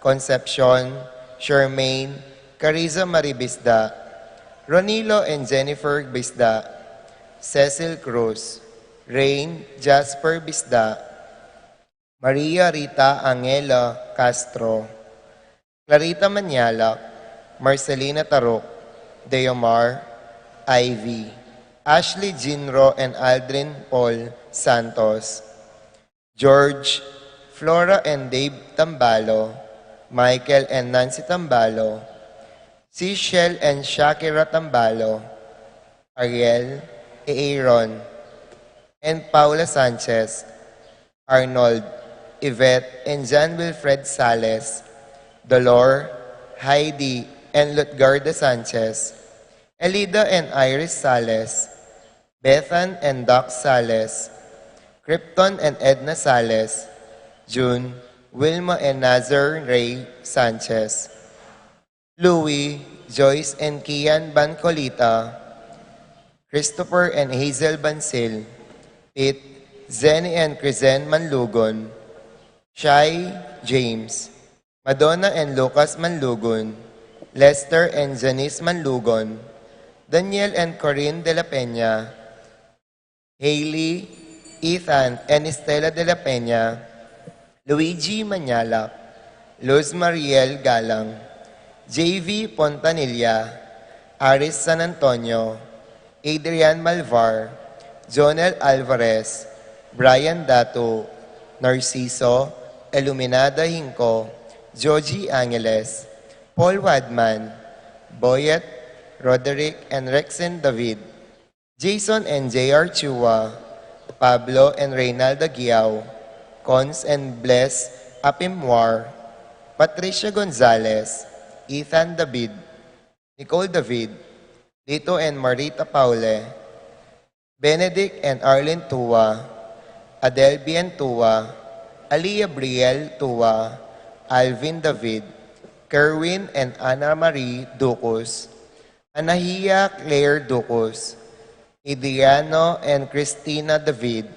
Speaker 4: Concepcion, Charmaine, Carissa Marie Bisda, Ronilo and Jennifer Bisda, Cecil Cruz, Rain Jasper Bisda, Maria Rita Angela Castro, Clarita Manyalak, Marcelina Tarok, Deomar, Ivy, Ashley Jinro and Aldrin Paul Santos, George, Flora and Dave Tambalo, Michael and Nancy Tambalo, Cecil and Shakira Tambalo, Ariel, Aaron, and Paula Sanchez, Arnold, Yvette, and John Wilfred Sales, Dolor, Heidi, and Lutgarda Sanchez, Elida and Iris Sales, Bethan and Doc Sales, Krypton and Edna Sales, June, Wilma and Nazar Ray Sanchez, Louie, Joyce and Kian Bancolita, Christopher and Hazel Bansil, Pete, Zenny and Crizen Manlugon, Shai James, Madonna and Lucas Manlugon, Lester and Janice Manlugon, Daniel and Corinne de la Peña, Hailey, Ethan and Estela de la Peña, Luigi Manyalak, Luz Mariel Galang, JV Pontanilla, Aris San Antonio, Adrian Malvar, Jonel Alvarez, Brian Dato, Narciso, Iluminada Hinco, Joji Angeles, Paul Wadman, Boyet, Roderick and Rexen David, Jason and J.R. Chua, Pablo and Reynalda Giao, Cons and Bless Apimwar, Patricia Gonzalez, Ethan David, Nicole David, Lito and Marita Paule, Benedict and Arlen Tua, Adelbian Tua, Aliyah Brielle Tua, Alvin David, Kerwin and Ana Marie Ducos, Anahia Claire Ducos, Idriano and Christina David,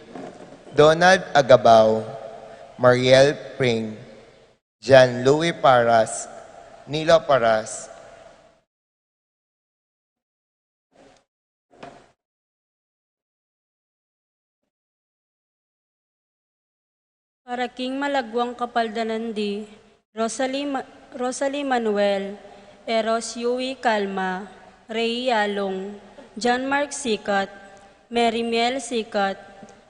Speaker 4: Donald Agabao, Mariel Pring, John Louis Paras, Nilo Paras,
Speaker 5: Para King Malagwang Kapaldanandi, Rosalie Manuel, Eros Yui Calma, Ray Yalong, John Mark Sikat, Mary Miel Sikat,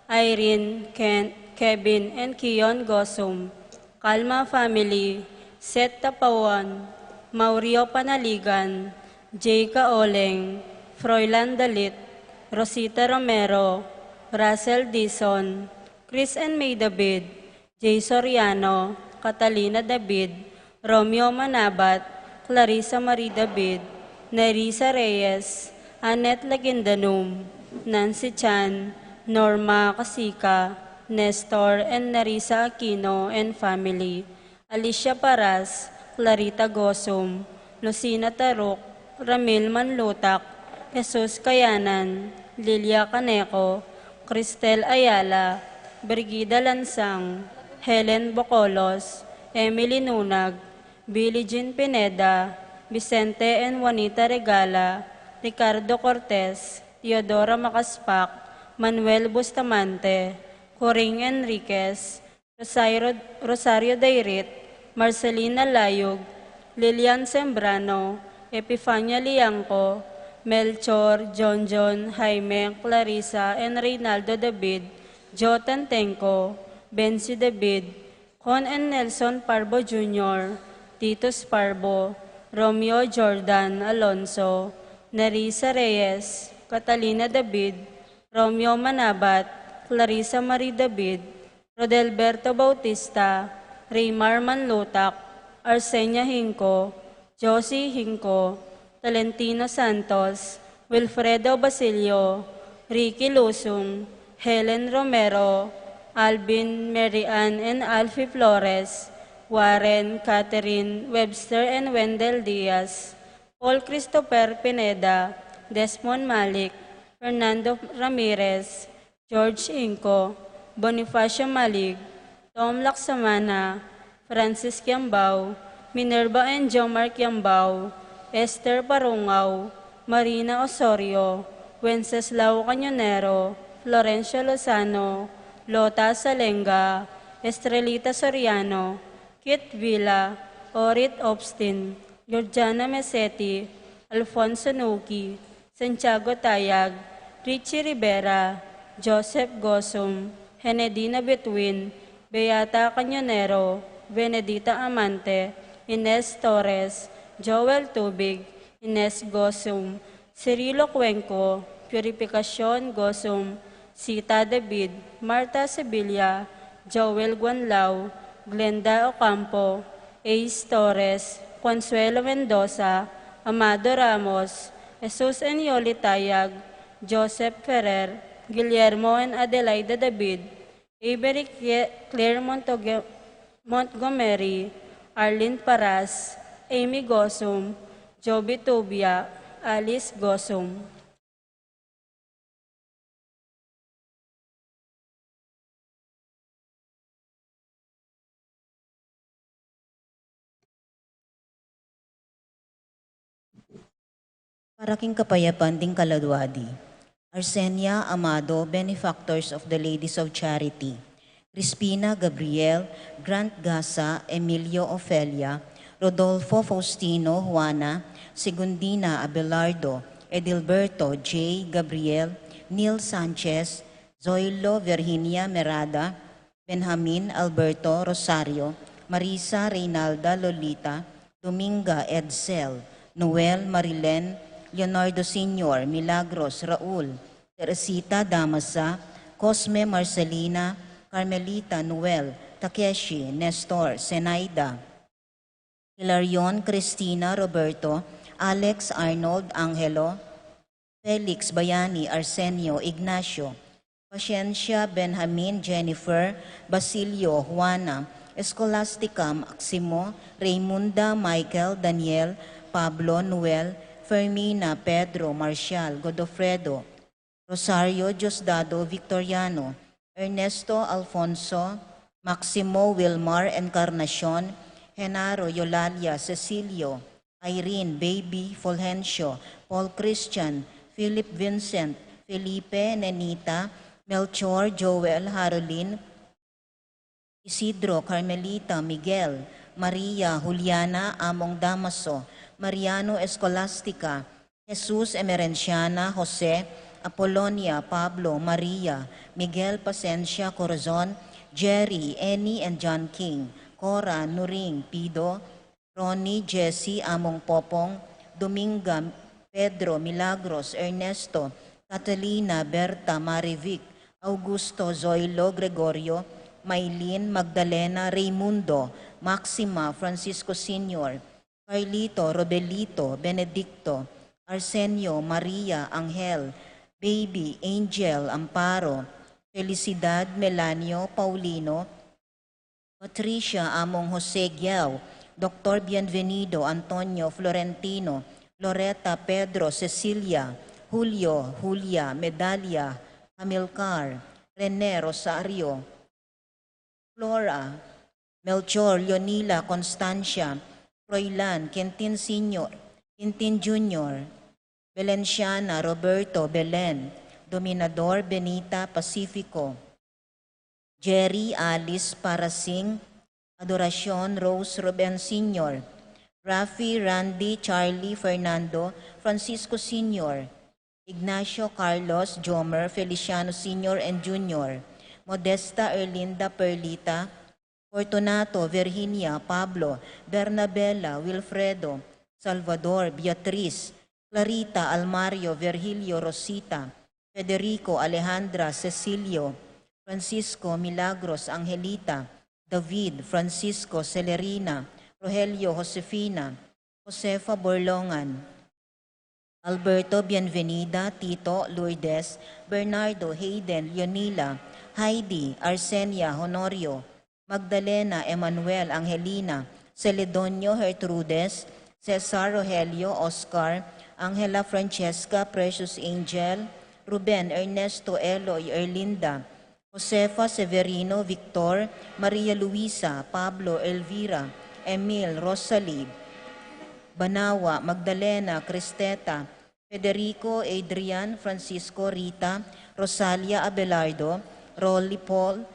Speaker 5: Irene, Kevin, and Kion Gosum, Calma Family, Seth Tapawan, Maurio Panaligan, Jay Kaoleng, Froilan Dalit, Rosita Romero, Russell Dison, Chris and May David, Jay Soriano, Catalina David, Romeo Manabat, Clarissa Marie David, Nerissa Reyes, Annette Lagindanum, Nancy Chan, Norma Kasika, Nestor and Narisa Aquino and family, Alicia Paras, Clarita Gosum, Lucina Taruk, Ramil Manlutak, Jesus Kayanan, Lilia Caneco, Cristel Ayala, Brigida Lansang, Helen Bocolos, Emily Nunag, Billie Jean Pineda, Vicente and Juanita Regala, Ricardo Cortez, Teodora Macaspak, Manuel Bustamante, Coring Enriquez, Rosario Dairit, Marcelina Layog, Lilian Sembrano, Epifania Liangco, Melchor, John, Jaime, Clarissa, and Reynaldo David, Jotan Tenco, Bensi David, Con and Nelson Parbo Jr., Titus Parbo, Romeo Jordan Alonso, Nerissa Reyes, Catalina David, Romeo Manabat, Clarissa Marie David, Rodelberto Bautista, Raymar Manlutak, Arsenia Hinco, Josie Hinco, Talentino Santos, Wilfredo Basilio, Ricky Lusung, Helen Romero, Alvin, Mary Ann and Alfie Flores, Warren, Catherine, Webster and Wendell Diaz, Paul Christopher Pineda, Desmond Malik, Fernando Ramirez, George Inco, Bonifacio Malig, Tom Laksamana, Francis Kiambao, Minerva and Jomar Kiambao, Esther Parungaw, Marina Osorio, Wenceslao Cañonero, Florencia Lozano, Lota Salenga, Estrelita Soriano, Kit Villa, Orit Obstin, Georgiana Mesetti, Alfonso Nuki, Santiago Tayag, Richie Rivera, Joseph Gosum, Henedina Betwin, Beata Cañonero, Benedita Amante, Ines Torres, Joel Tubig, Ines Gosum, Cirilo Cuenco, Purificación Gosum, Sita David, Marta Sevilla, Joel Guanlao, Glenda Ocampo, Ace Torres, Consuelo Mendoza, Amado Ramos, Jesus Enyoli Tayag, Joseph Ferrer, Guillermo and Adelaida David, Avery Claire Montgomery, Arlene Paras, Amy Gosum, Joby Tubia, Alice Gosum.
Speaker 3: Paraking Kapayapaan ding Kaladwadi, Arsenia Amado, Benefactors of the Ladies of Charity, Crispina Gabriel, Grant Gasa, Emilio Ofelia, Rodolfo Faustino Juana, Segundina Abelardo, Edilberto J. Gabriel, Neil Sanchez, Zoilo Virginia Merada, Benjamin Alberto Rosario, Marisa Reynalda Lolita, Dominga Edsel, Noel Marilen, Leonardo Sr., Milagros Raul, Teresita Damasa, Cosme Marcelina, Carmelita Noel, Takeshi, Nestor, Senaida, Hilarion Cristina Roberto, Alex Arnold Angelo, Felix Bayani Arsenio Ignacio, Pasiencia Benjamin Jennifer, Basilio Juana, Escolastica Maximo, Raymunda Michael Daniel, Pablo Noel, Fermina Pedro Marcial Godofredo, Rosario Diosdado Victoriano, Ernesto Alfonso, Maximo Wilmar Encarnacion, Genaro Eulalia Cecilio, Irene Baby Fulgencio, Paul Christian, Philip Vincent, Felipe Nenita, Melchor Joel Harolin, Isidro Carmelita Miguel, Maria Juliana Among Damaso, Mariano Escolastica, Jesus Emerenciana Jose, Apolonia Pablo Maria, Miguel Pasencia Corazon, Jerry, Annie and John King, Cora Nuring Pido, Ronnie Jesse Among Popong, Dominga Pedro Milagros Ernesto, Catalina Berta Marivic, Augusto Zoilo Gregorio, Maylin Magdalena Raimundo, Maxima Francisco Sr., Carlito Robelito Benedicto, Arsenio Maria Angel, Baby Angel Amparo, Felicidad Melanio Paulino, Patricia Among Jose Giao, Dr. Bienvenido Antonio Florentino, Loretta Pedro Cecilia, Julio Julia Medalia, Hamilcar, Rene Rosario, Flora, Melchor Leonila Constancia, Froilan Quintin Sr., Quintin Jr., Belenciana Roberto Belen, Dominador Benita Pacifico, Jerry Alice Parasing, Adoracion Rose Ruben Sr., Rafi Randy Charlie Fernando Francisco Sr., Ignacio Carlos Jomer Feliciano Sr. and Jr., Modesta Erlinda Perlita, Fortunato Virginia Pablo Bernabela Wilfredo Salvador Beatriz, Clarita Almario Virgilio Rosita, Federico Alejandra Cecilio, Francisco Milagros Angelita, David Francisco Celerina, Rogelio Josefina, Josefa Borlongan, Alberto Bienvenida, Tito Lourdes, Bernardo Hayden Leonila, Heidi Arsenia Honorio, Magdalena Emanuel Angelina, Celedonio Gertrudes, Cesar Rogelio Oscar, Angela Francesca Precious Angel, Ruben Ernesto Eloy Erlinda, Josefa Severino Victor, Maria Luisa, Pablo Elvira, Emil Rosalie, Banawa Magdalena Cristeta, Federico Adrian Francisco Rita, Rosalia Abelardo, Rolly Paul,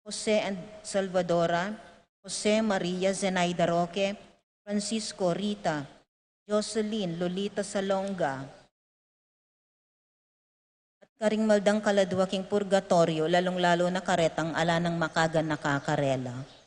Speaker 3: Jose and Salvadora, Jose Maria Zenaida Roque, Francisco Rita, Jocelyn Lolita Salonga, at karing maldang kaladwaking purgatorio, lalong-lalo na karetang ala ng makagan nakakarela.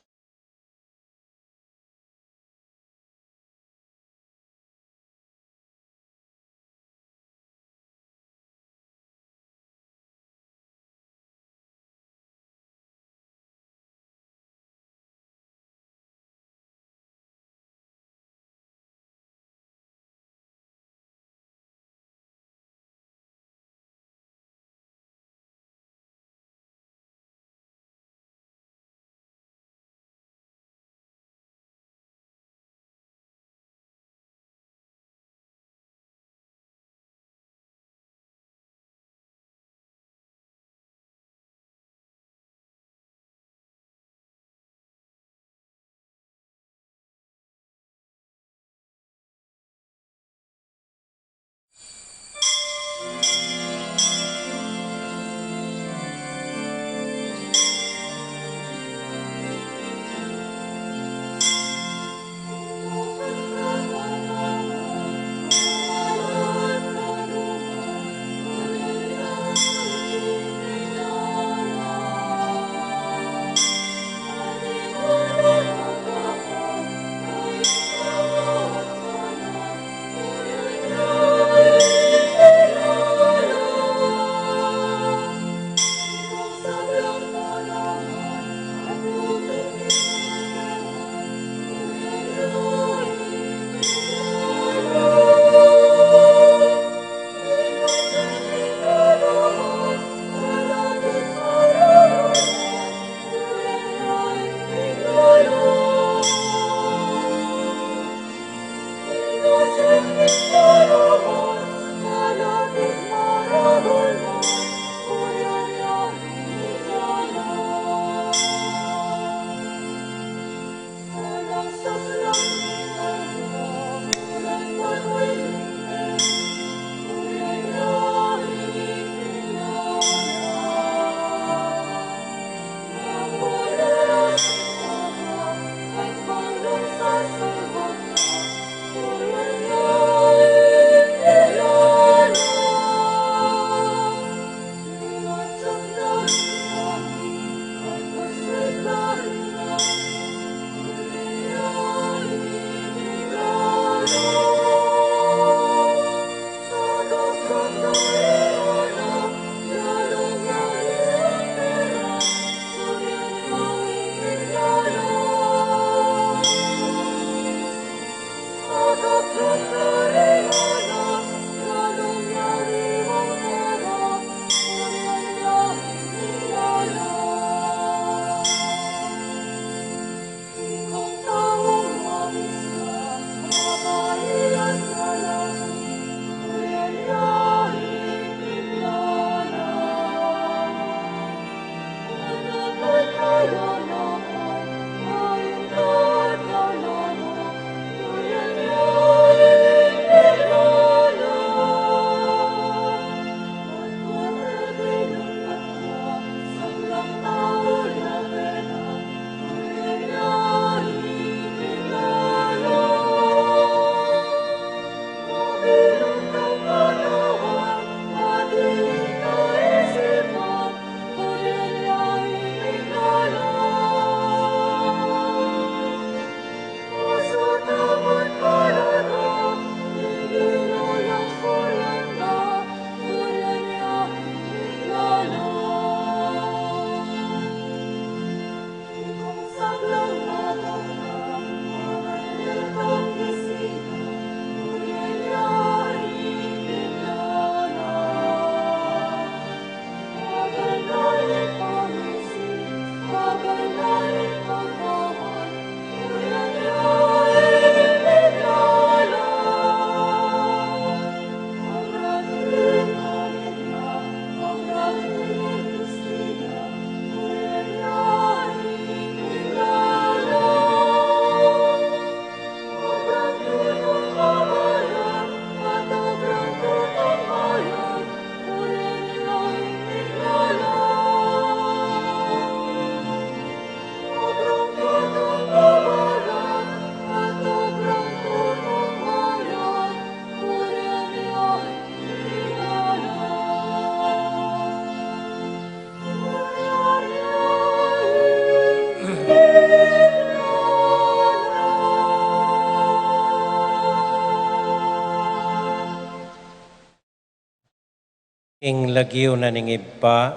Speaker 6: ing lagyo na ning iba,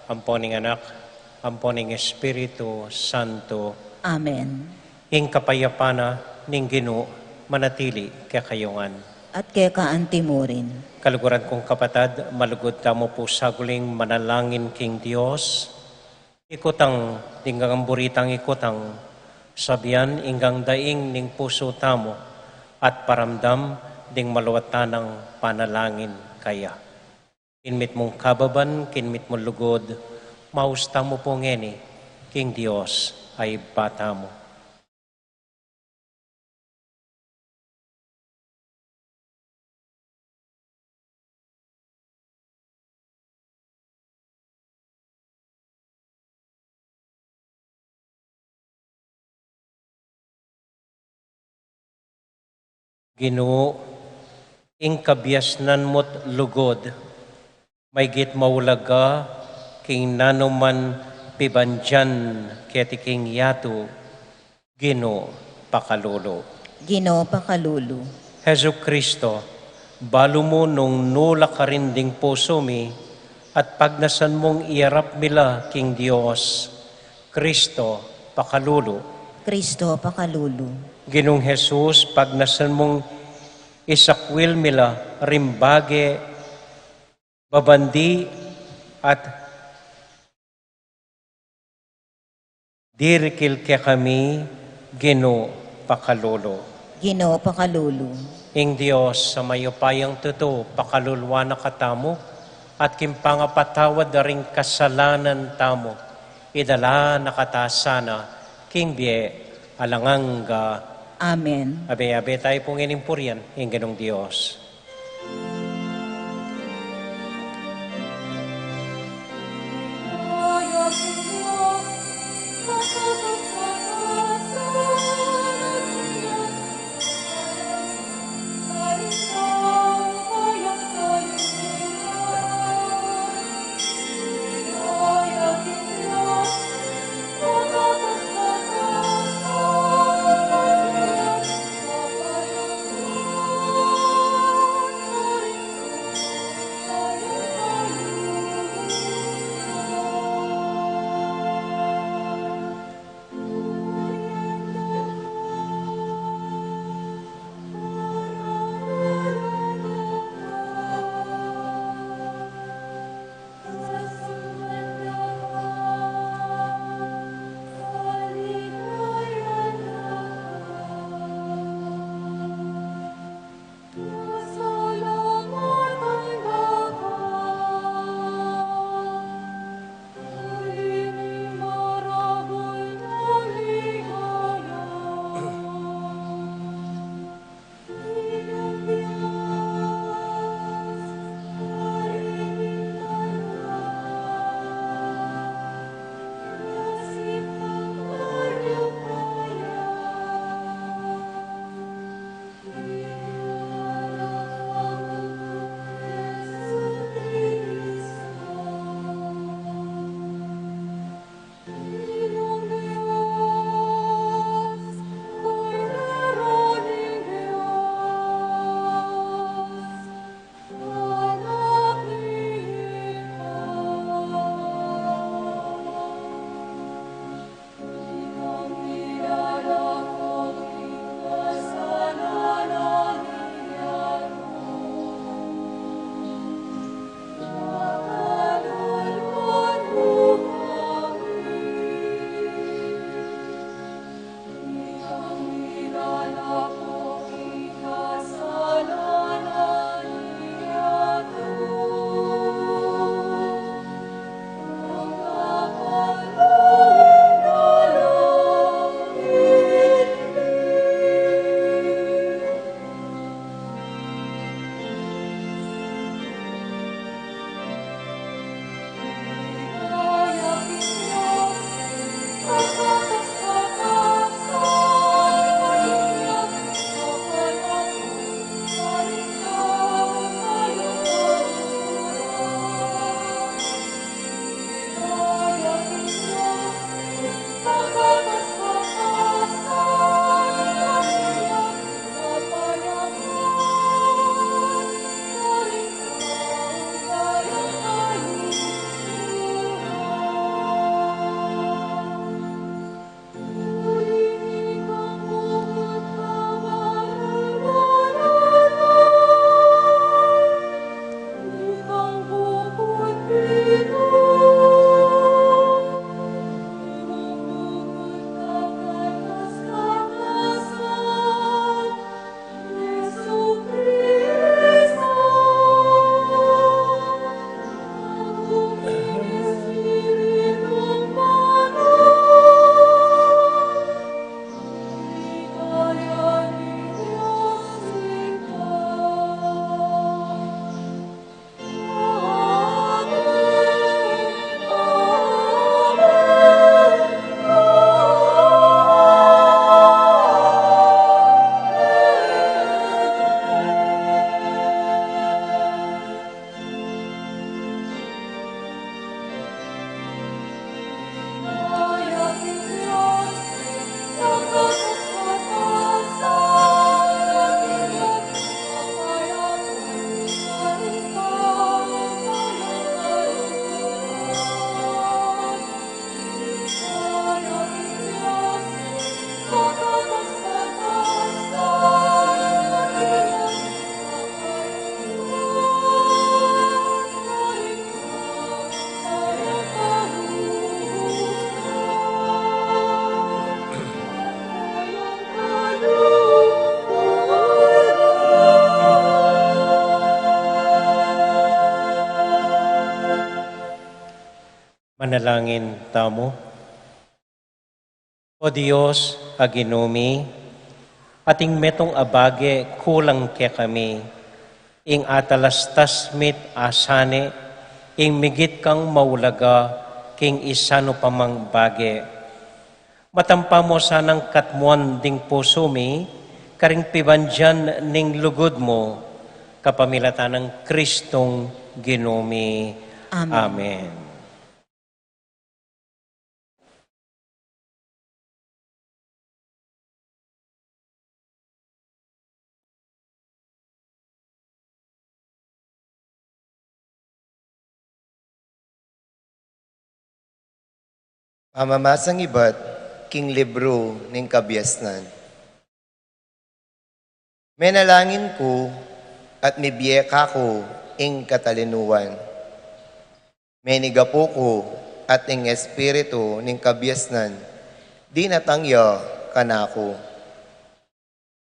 Speaker 6: amponing anak, amponing Espiritu Santo,
Speaker 3: Amen.
Speaker 6: ing kapayapana ning Ginoo manatili kakayungan.
Speaker 3: At kay kaanti mo rin.
Speaker 6: Kaluguran kong kapatad, malugod tamo po saguling manalangin king Dios. Ikutang dinggang buritang ikutang sabian inggang daing ning puso tamo at paramdam ding maluwatanang panalangin kaya. Kinmit mong kababan, kinmit mong lugod, mausta mo po ngeni, king Dios ay bata mo. Ginoo, ing kabiasnan mo't lugod, may git maulaga, king nanuman pibandyan, keti king yato, Ginoo, pakalolo.
Speaker 3: Ginoo pakalulu.
Speaker 6: Hesu Kristo, balo mo nung nula ka rin ding puso mi, at pagnasan mong iarap mila, king Dios, Kristo, pakalolo.
Speaker 3: Kristo pakalulu.
Speaker 6: Ginong Jesus, pagnasan mong isakwil mila, rimbage, babandi, at dirikil ke kami, Ginoo, pakalolo.
Speaker 3: Ginoo pakalulu.
Speaker 6: Ing Dios, sa mayupayang tuto, pakalulwa na katamo, at kimpangapatawad na ring kasalanan tamo, idala nakatasana, king bie, alanganga.
Speaker 3: Amen.
Speaker 6: Abe-abe tayo pong inimpuryan, ing ganong Diyos. Manalangin tamo. O Diyos, aginumi, ating metong abage kulang kaya kami, ing atalastas mit asane, ing migit kang maulaga, king isano pamang bage. Matampa mo sanang katmuan ding puso mi, karing pibandyan ning lugod mo, kapamilatan ng Kristong ginumi.
Speaker 3: Amen.
Speaker 6: Amen.
Speaker 4: Pamamasang iba't king libro ning kabyasnan. Menalangin ko at mibiyeka ko ing katalinuan. Menigapo ko at ing espiritu ning kabyasnan, di natangya kanako.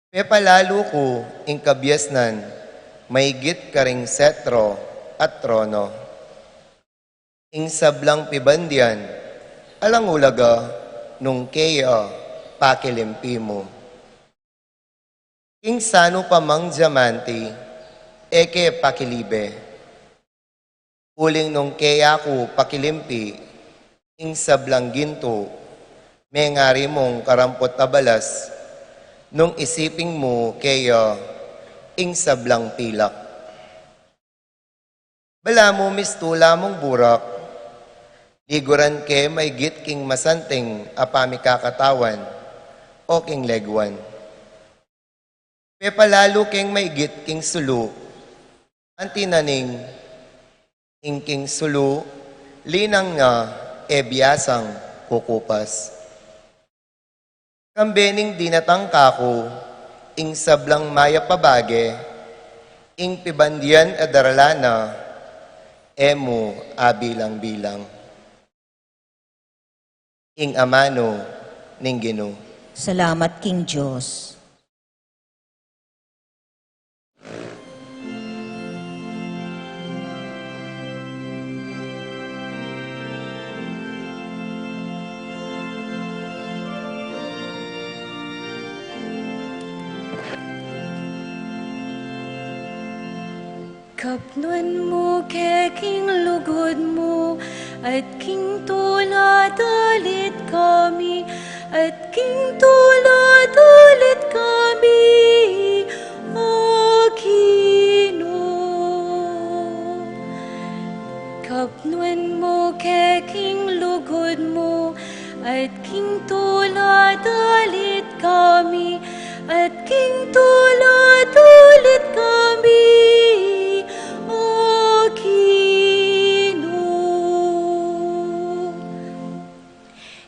Speaker 4: Pepalalo ko ing kabyasnan, maigit karing setro at trono. Ing sablang pibandyan, alang ulaga nung kaya pakilimpi mo. Ing sano pamang diamante, eke pakilibe. Uling nung kaya ko pakilimpi, ing sablang ginto, may ngari mong karampot tabalas, nung isiping mo kaya ing sablang pilak. Bala mo mistula mong burak, liguran ke may git king masanting apami kakatawan o king legwan. Pepalalo king may git king sulu, antinaning ing king sulu, linang nga biyasang kukupas. Kambening dinatangka ko, ing sablang maya pabage, ing pibandyan adaralana, emo abilang-bilang. Ing amano ning Ginoo.
Speaker 3: Salamat, King Diyos.
Speaker 7: Kapnuan mo king lugod mo, at king tulad ulit kami, at king tulad ulit kami, O Ginoo. Kapnuan mo king lugod mo, at king tulad ulit kami, at king tulad ulit kami,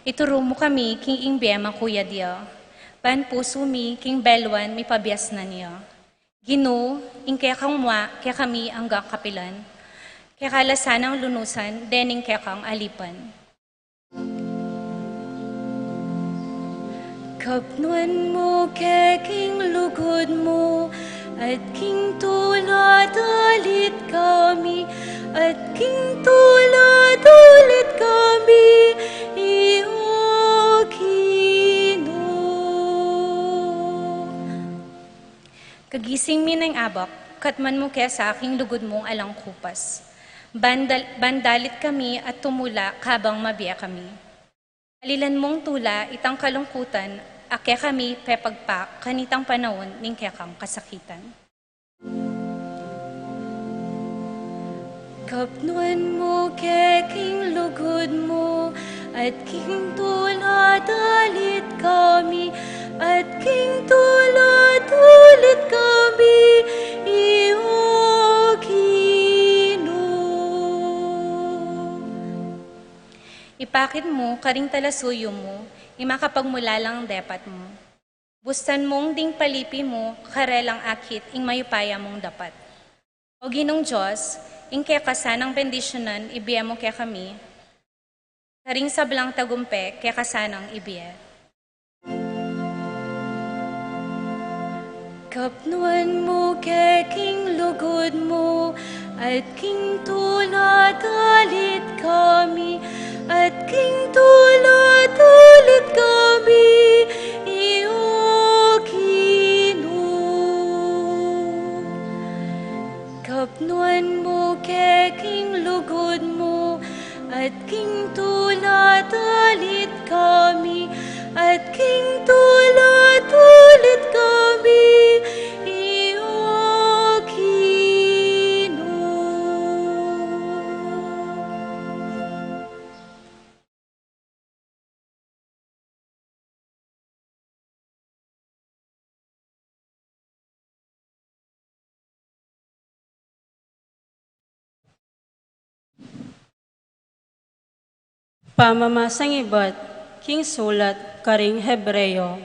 Speaker 8: Ituro mo kami, king ingbema kuya dia. Pan puso mi, king belwan, mi pabias na niya. Gino, ing kaya kang kaya kami ang kapilan. Kaya kalasan ang lunusan, dening kaya kang alipan.
Speaker 7: Kapnuan mo king lugod mo, at king tulad ulit kami, at king tulad ulit kami, O Ginoo.
Speaker 8: Kagising mi ng abak, katman mo kaya sa aking lugod mong alang kupas. Bandalit kami at tumula kabang mabiya kami. Alilan mong tula, itang kalungkutan, akya kami pepagpak, kanitang panahon, ning kaya kang kasakitan.
Speaker 7: Kapnuan mo king lugod mo, at king tulad ulit kami, at king tulad ulit kami, O Ginoo.
Speaker 8: Ipakit mo, karing talasuyo mo, imakapagmula lang depat mo. Bustan mong ding palipi mo, karelang akit, ing mayupaya mong dapat. O Ginong Diyos, ing kaya kasanang bendisyonan, ibiya mo kaya kami, karing sablang tagumpe, kaya kasanang ibiya.
Speaker 7: Kapnuan mo king lugod mo, at king tulad ulit kami, at king tulad ulit kami, iogino. Kapnuan mo keking lugod mo, at king tulad ulit kami, at king tulad ulit kami, iogino.
Speaker 5: Pamamasang iba't king sulat karing Hebreyo.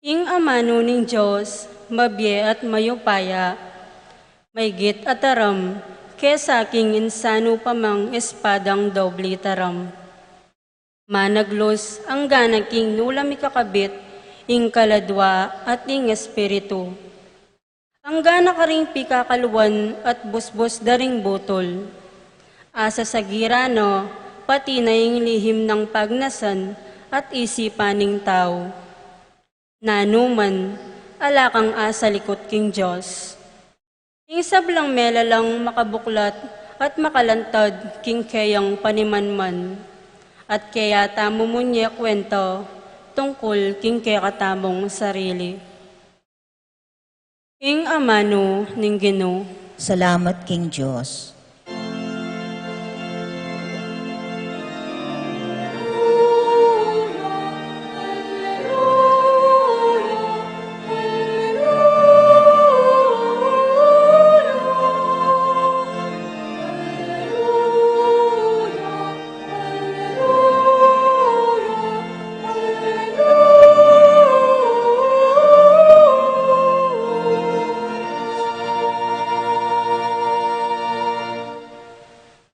Speaker 5: Ing amano ning Diyos, mabye at mayupaya, may git at aram, kesa king insano pamang espadang doble taram. Managlos ang gana king nulam ikakabit, ing kaladwa at ing espiritu. Ang gana karing pikakaluan at busbos daring butol. Asa sa girano, pati na yung lihim ng pagnasan at isipan ng tao. Nanuman, alakang asa likot king Diyos. Ing sablang melalang makabuklat at makalantad king kayang panimanman. At kaya tamo mo niya kwento tungkol king kaya katamong sarili. Ing amano ning Ginoo.
Speaker 3: Salamat king Diyos.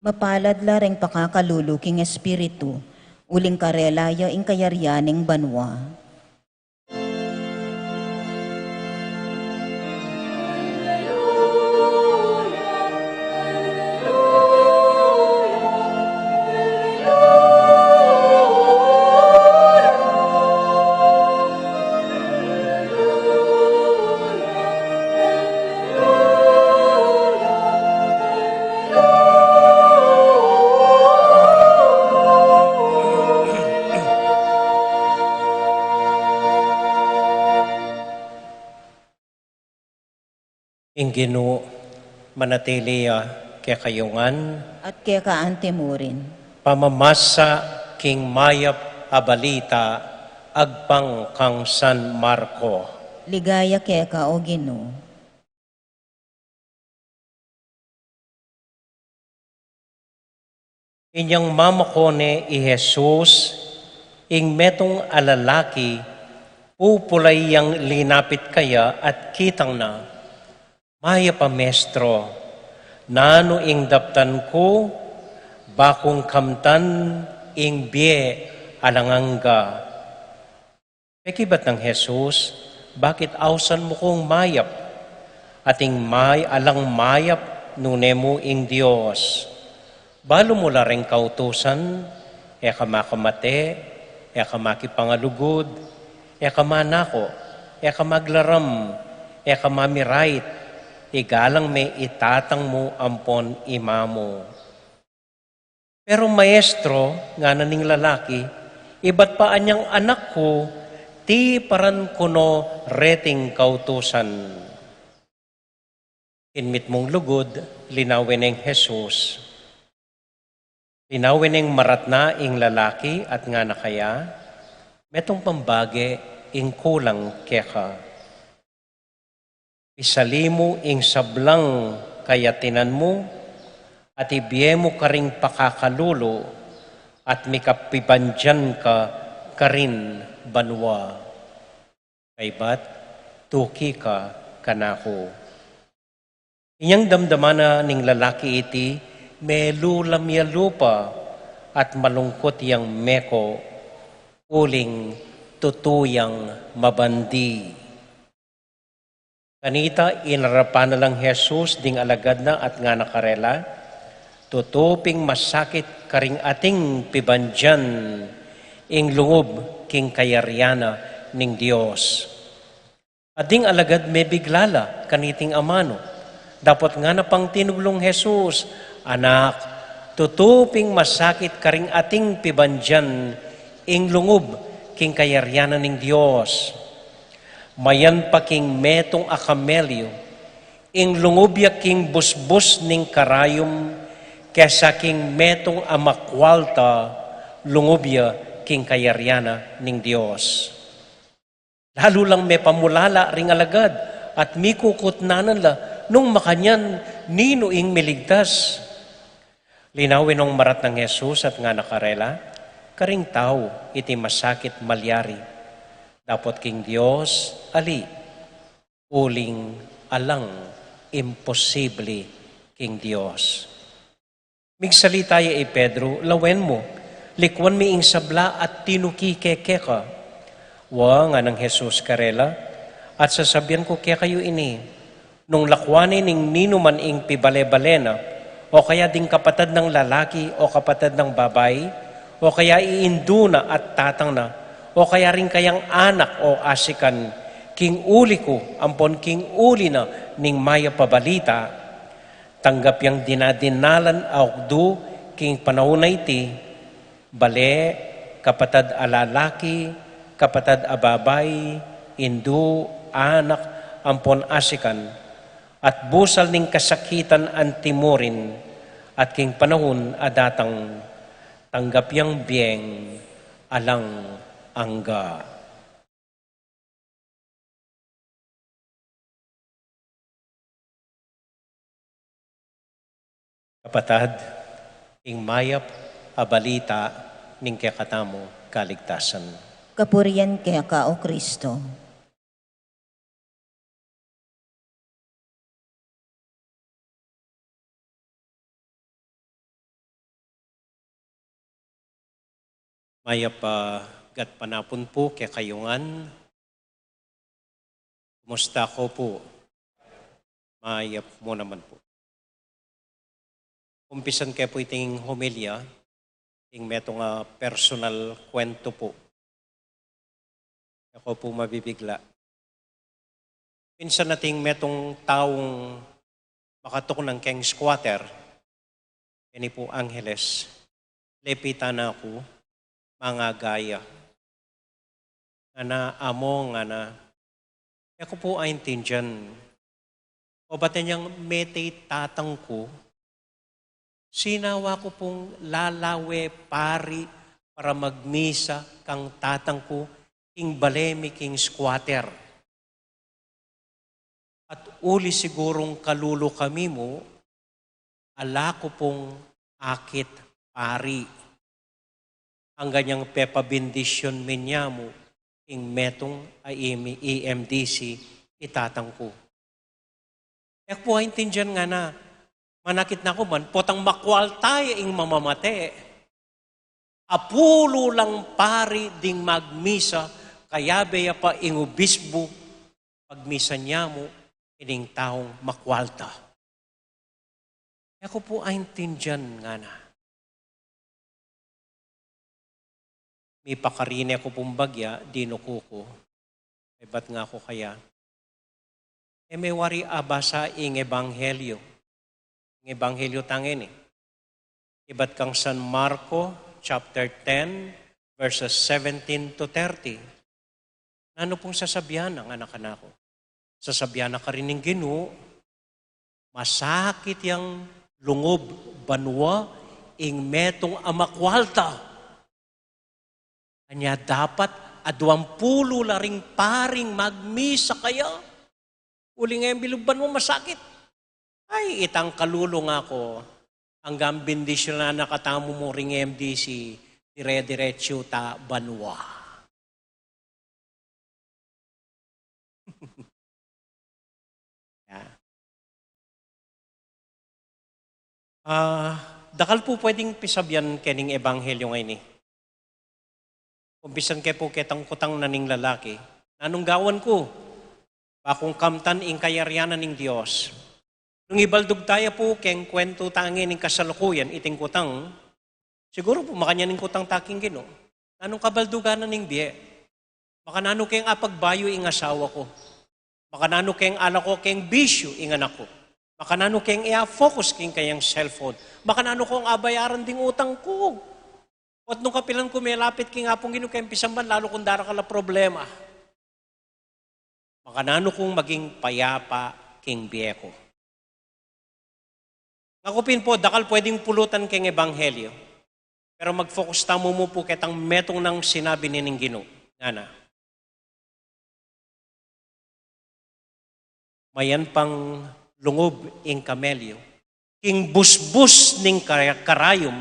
Speaker 3: Mapalad lareng pakakaluluking espiritu, uling karelaya ing kayaryaning banwa.
Speaker 6: Ing Ginoo, manatili kaya kayungan,
Speaker 3: At kaya kaante mo rin.
Speaker 6: pamamasa king mayap abalita, agpang kang San Marco.
Speaker 3: Ligaya kaya ka o Ginoo.
Speaker 6: Inyang mamakone i Jesus, ing metong alalaki, pupulay yang linapit kaya at kitang na, maya pa mestro, nano ing daptan ko, bakong kamtan ing bie alanganga. Pekibat ng Jesus, bakit ausan mo kong mayap? Ating may alang mayap nunemo ing Diyos. Balo mula rin kautusan, makamate, makipangalugod, manako, maglaram, mamirait, igalang may itatang mo ampon imamo. Pero maestro, nga naning lalaki, iba't pa anyang anak ko, ti paran kuno reting kautusan. Inmit mong lugod, linawin ng Jesus. Linawin ng maratna ing lalaki at nga na kaya, metong pambage ing kulang keka. Isalimu ing sablang kayatinan mo, at ibiye mo karing pakakalulo, at mikapibandyan ka karin banwa. Kaybat, tuki ka kanako. Inyang damdamana ning lalaki iti, melulam ya lupa at malungkot yang meko, uling tutuyang mabandi. Kanita, inarapan na lang Jesus ding alagad na at nga nakarela, tutuping masakit karing ating pibandyan ing lungob king kayaryana ning Dios. Ading alagad may biglala kaniting amano. Dapat nga na pang tinuglong Jesus, anak, tutuping masakit karing ating pibandyan ing lungob king kayaryana ning Dios. Mayan pa king metong akamelyo, ing lungubya king busbus ning karayom, kesa king metong amakwalta, lungubya king kayaryana ning Dios. Lalo lang may pamulala ring alagad, at mi kukutnanan la, nung makanyan, nino ing miligtas. Linawin ng marat ng Jesus at nga nakarela, karing tao iti masakit malyari. Dapat king Dios, ali, uling alang, imposible king Dios. Migsalita ya Pedro, lawen mo, likwan mi ing sabla at tinukikeke ka. Wa nga ng Jesus karela, at sasabihan ko kaya kayo ini, nung lakwanin ning nino man ing pibale-balena, o kaya ding kapatid ng lalaki o kapatid ng babae, o kaya iinduna at tatang na, o kaya rin kayang anak o asikan, king uli ko, ampon king uli na, ning maya pabalita, tanggap yang dinadinalan aukdo, king panahon na iti, bale, kapatid alalaki, kapatid ababay, indu, anak, ampon asikan, at busal ning kasakitan antimurin, at king panahon adatang tanggap yang biyeng alang angga. Kapatad, ing mayap abalita ning kakatamo kaligtasan.
Speaker 3: Kapurian kaya ka, O Kristo.
Speaker 6: Mayap gat panapon po kay kayungan. Kumusta ko po? Mayap mo naman po. Umpisan kayo po iting homilya, iting metong personal kwento po. Ako po mabibigla. Pinsan nating metong taong makatok ng keng squatter, ini po Angeles, lepitan ako, mga gaya. Nga amo nga na, ako po ay intindihan. O ba't niyang metay tatang ko, sinawa ko pong lalawe pari para magmisa kang tatang ko, king balemi, king squatter. At uli sigurong kalulo kami mo, ala ko pong akit pari. Ang ganyang pepabindisyon minyamo, ing metong EMDC, itatang ko. E po ay intindihan nga na, manakit na ko man, potang makwal tayo ing mamamate. Apulo lang pari ding magmisa, kaya beya pa ing obispo, pagmisa niya mo, ining taong makwalta. E ako po ay intindihan nga na. May pakarine ako pong bagya, dinukuko. E ba't nga ako kaya? E may wari abasa ing ebanghelyo. Ing ebanghelyo tangin eh. Iba't kang San Marco, chapter 10, verses 17 to 30. Ano pong sasabihan ng anak-anak ko? Sasabihan na ka rin ng Ginoo, masakit yang lungob banwa ing metong amakwalta. Kanya dapat 20 laring paring magmisa kaya. Uli ngayon bilugban mo masakit. Ay, itang kalulong ako. Hanggang bendisyon na nakatamo mo ring MDC, dire-diretso ta banwa. Dakal po pwedeng pisabyan kening ebanghelyo ngayon eh. Kumpisan kayo po ketang kutang naning lalaki. Anong gawan ko? Bakong kamtan ing kayaryanan ning Diyos. Nung ibaldog tayo po, keng kwento tangin ng kasalukuyan, iting kutang, siguro po makanyaning kutang taking Ginoo. Anong kabalduganan ng biye? Baka nano keng apagbayo ing asawa ko. Baka nano keng ala ko keng bisyo ing anak ko. Baka nano keng i-focus keng kayang cellphone. Baka nano kong abayaran ding utang ko. At nung kapilan ko may lapit king apong Ginoo keng pisamban, lalo kung dara ka la problema. Baka nano kong maging payapa king biye ko. Nakupin po, dakal pwedeng pulutan keng ebanghelyo. Pero mag-focus tamo mo po ketang metong ng sinabi ni ning Ginoo. Ngana. Mayan pang lungob ing kamelyo, king busbus ning karayom,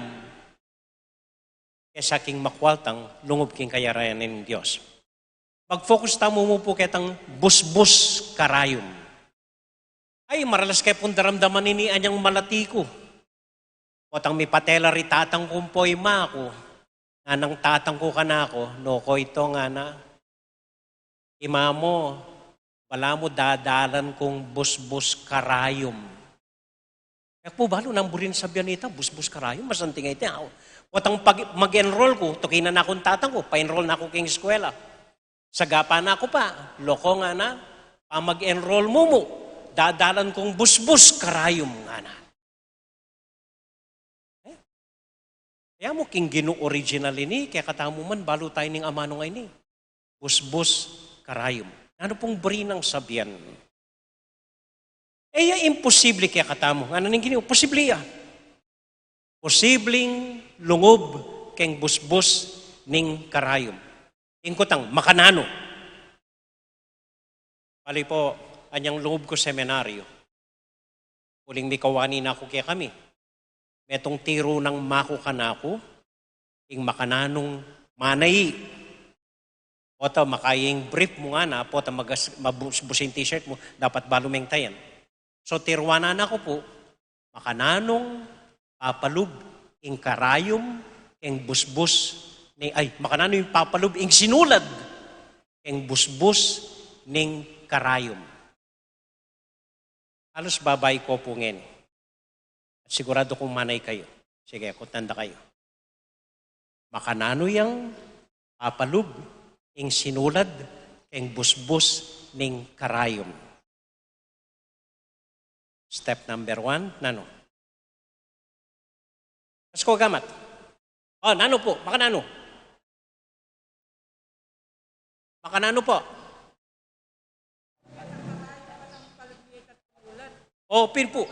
Speaker 6: kesa king makwaltang lungob king kayarayan ng Diyos. Mag-focus tamo mo po ketang busbus karayom. Ay, maralas kay pong daramdaman nini anyang malatiko. O tang may patela ri tatang kumpoy ma ako, anang tatang ko ka na ako, no ko ito nga na, imamo, wala mo dadalan kong busbus karayom. Kaya po balo nang burin sabihan nita, busbus karayom, masanting ito. O tang mag-enroll ko, tukinan na akong tatang ko, pa-enroll na ako king eskwela. Sagapa na ako pa, loko nga na, pa mag-enroll mo, dadalan kong busbus karayom nga na. Kaya mo king Ginoo original ini, kaya katamo man, balo tayo ning amano nga ini. Busbus karayom. Ano pong berinang sabihan? Imposible kaya katamo. Ano ning Ginoo? Posible yan. Posibleng lungob keng busbus ning karayom. Ingkotang, makanano. Pali po, anyang lungob ko seminaryo. Uling mikawani na ako kaya kami. Metong tiro ng mako kanako, ing makananong manay. Pota makaying brief mo nga na, pota mabusbusin t-shirt mo, dapat balumeng tayan. So tirwanan ako po, makananong papalub, ing karayom, ing busbus, makananong yung papalub, ing sinulad, ing busbus, ning karayom. Halos babay ko po ngayon. At sigurado kung manay kayo. Sige, kutanda kayo. Makanano yung papalub, ing sinulad, ing busbus, ning karayom. Step number 1, nano? Mas ko gamat. Nano po, makanano? Makanano po? Pin po.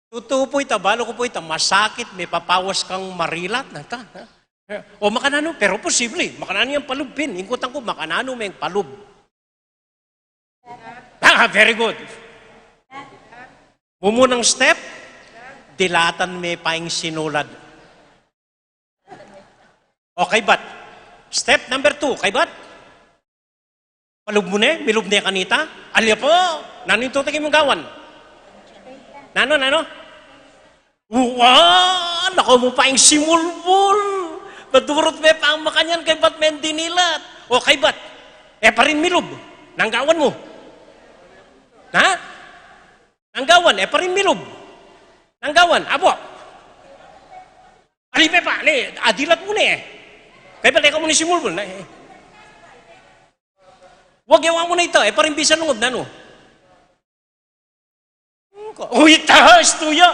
Speaker 6: Totoo po ito, balo ko po ito, masakit, may papawas kang marilat. Makanano, pero posible, makanano yung palubin. Ingkutan ko, makanano may palub. Very good. Mumunang step, dilatan may paing sinulad. Okay, but? Step number 2, kay bat? Palub mo na, milub na kanita? Alya po, nanin tutagin mong gawan? Nano? Nako mo paing simulbul. Badurot may pa ang makanyan kay bat men dinilat. O kay bat? Parin milub. Nanggawan mo. Ha? Nanggawan, parin milub. Nanggawan, abo. Alipe pa, adilat mo na Kay bat, ikaw mo ni simulbul. Huwag yawa mo na ito, parin bisa nungod, nano? Uy, tahas tuya.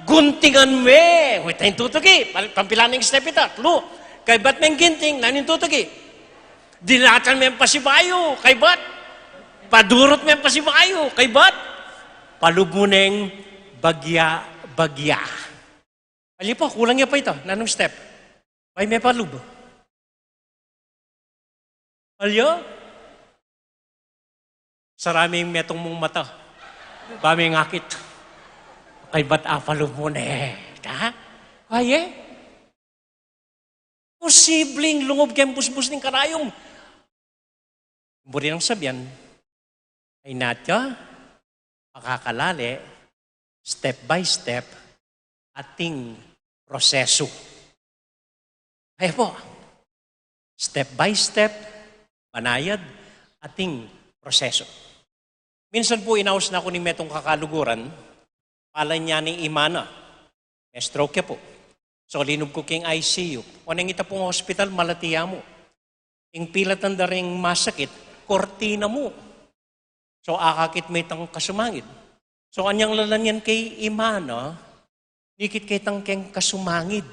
Speaker 6: Guntingan me. Uy, tayong tutugi. Pampilaning step ita. Tlo. Kay bat meng ginting, nanin tutugi. Dilatan meng pasibayo. Kay bat. Padurot meng pasibayo. Kay bat. Palumuneng bagya. Ali po, kulang niya pa ito. Nanong step? Ay, may palub. Alyo? Saraming metong mong mata. Baming akit. Kay ba't apalub mo na Ha? Kaya? Posibleng lungob kayong busbus ng karayom. Buri ng sabihan, ay natya, makakalali, step by step, ating proseso. Kaya po, step by step, banayad, ating proseso. Minsan po inaos na ako ni metong kakaluguran, pala niya ni Imana. May stroke po. So linog ko king ICU. O nang ita pong hospital, malatiya mo. Ing pilatan da ring masakit, kortina mo. So akakit may tang kasumangid. So anyang lalanyan kay Imana, dikit kay tang keng kasumangid.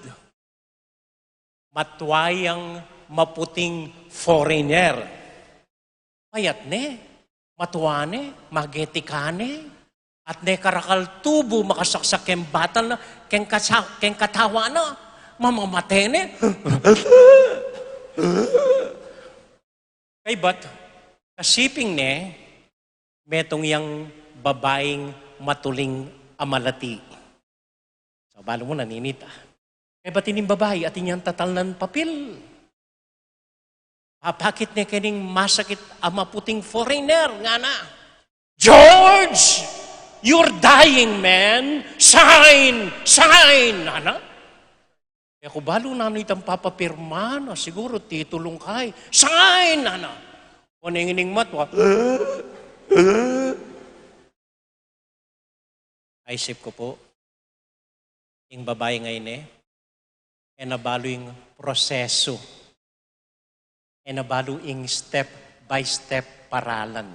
Speaker 6: Matwayang maputing foreigner. Payat ne, matwane, magetikane, at ne karakal tubo makasaksak ken batal na, ken katawa na, mamamatene. Kay bat, kasiping ne, metong yang babaeng matuling amalati. So, balo mo naninita. Kay ba't ining babae at inyang tatalnan papel? Bakit niya kining masakit ama puting foreigner nga na? George! You're dying, man! Sign! Sign! Ana? Kaya ko balo namin itang papapirma na siguro titulong kay. Sign! Ana? O nangining matwa. Isip ko po, yung babae ngayon e nabalo yung proseso. E nabalo yung step by step paralan.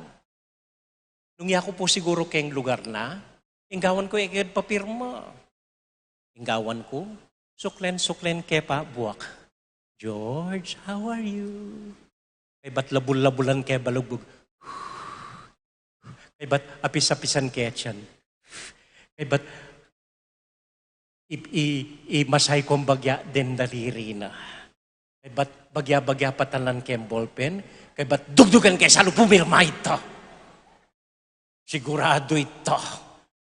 Speaker 6: Nung ko po siguro kayong lugar na, inggawan ko ikid papirma. Inggawan ko, suklen kepa buwak. George, how are you? Kay ba't labul-labulan kay balugbog? Kay ba't apis-apisan kaya tiyan? Kay ba't masay kong bagya den daliri na? Kay ba't bagya-bagya patalan kayong ballpen? Kay ba't dugdugan kay salo pumirma ito? Sigurado ito.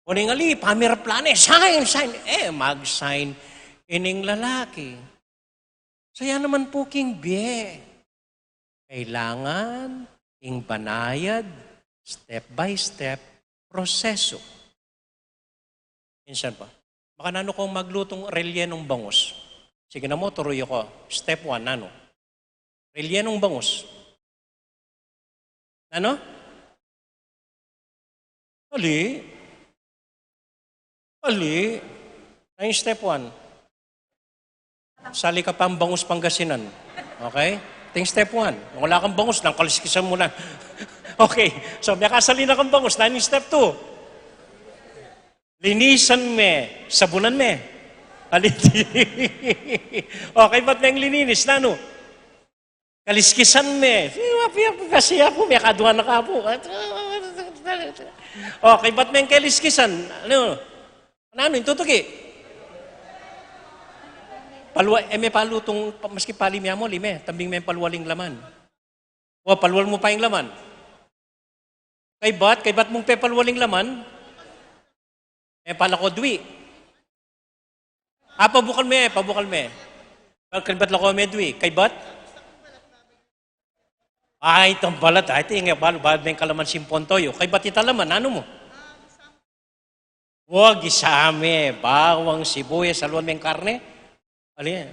Speaker 6: O ningali, pamirplane, sign. Mag-sign ining lalaki. Saya naman po king biye. Kailangan ing banayad, step by step, proseso. Minsan pa. Baka nano kong maglutong relyenong bangus. Sige na mo, turuyo ko. Step 1, nano? Relyenong bangus. Ano? Ali. Ay step 1. Sali ka pang bangus Pangasinan. Okay? Ting step 1. Wala kang bangus, nang kaliskisan mo na. Okay. So, may kasali na kang bangus. Nani step 2. Linisan me. Sabunan me. Aliti. Okay, ba't may lininis? Nano? Kaliskisan me. Kasi ako, may kaduhan na ka po. Okay, ba't may kaliskisan? Ano? Ano yung tutuki? May palutong, maski palimya mo, lime. Tambing may palwaling laman. O, palwal mo pa yung laman. Kay ba't mong pepalwaling laman? Pala ko dwi. Pabukal me. Kay ba't lako me dwi? Kay ba't? Ay, itong balat. Ay, tingin balo may kalaman simpontoyo. Kay ba't italaman? Ano mo? Wag isame. Bawang sibuyas, alwan may karne. Alin?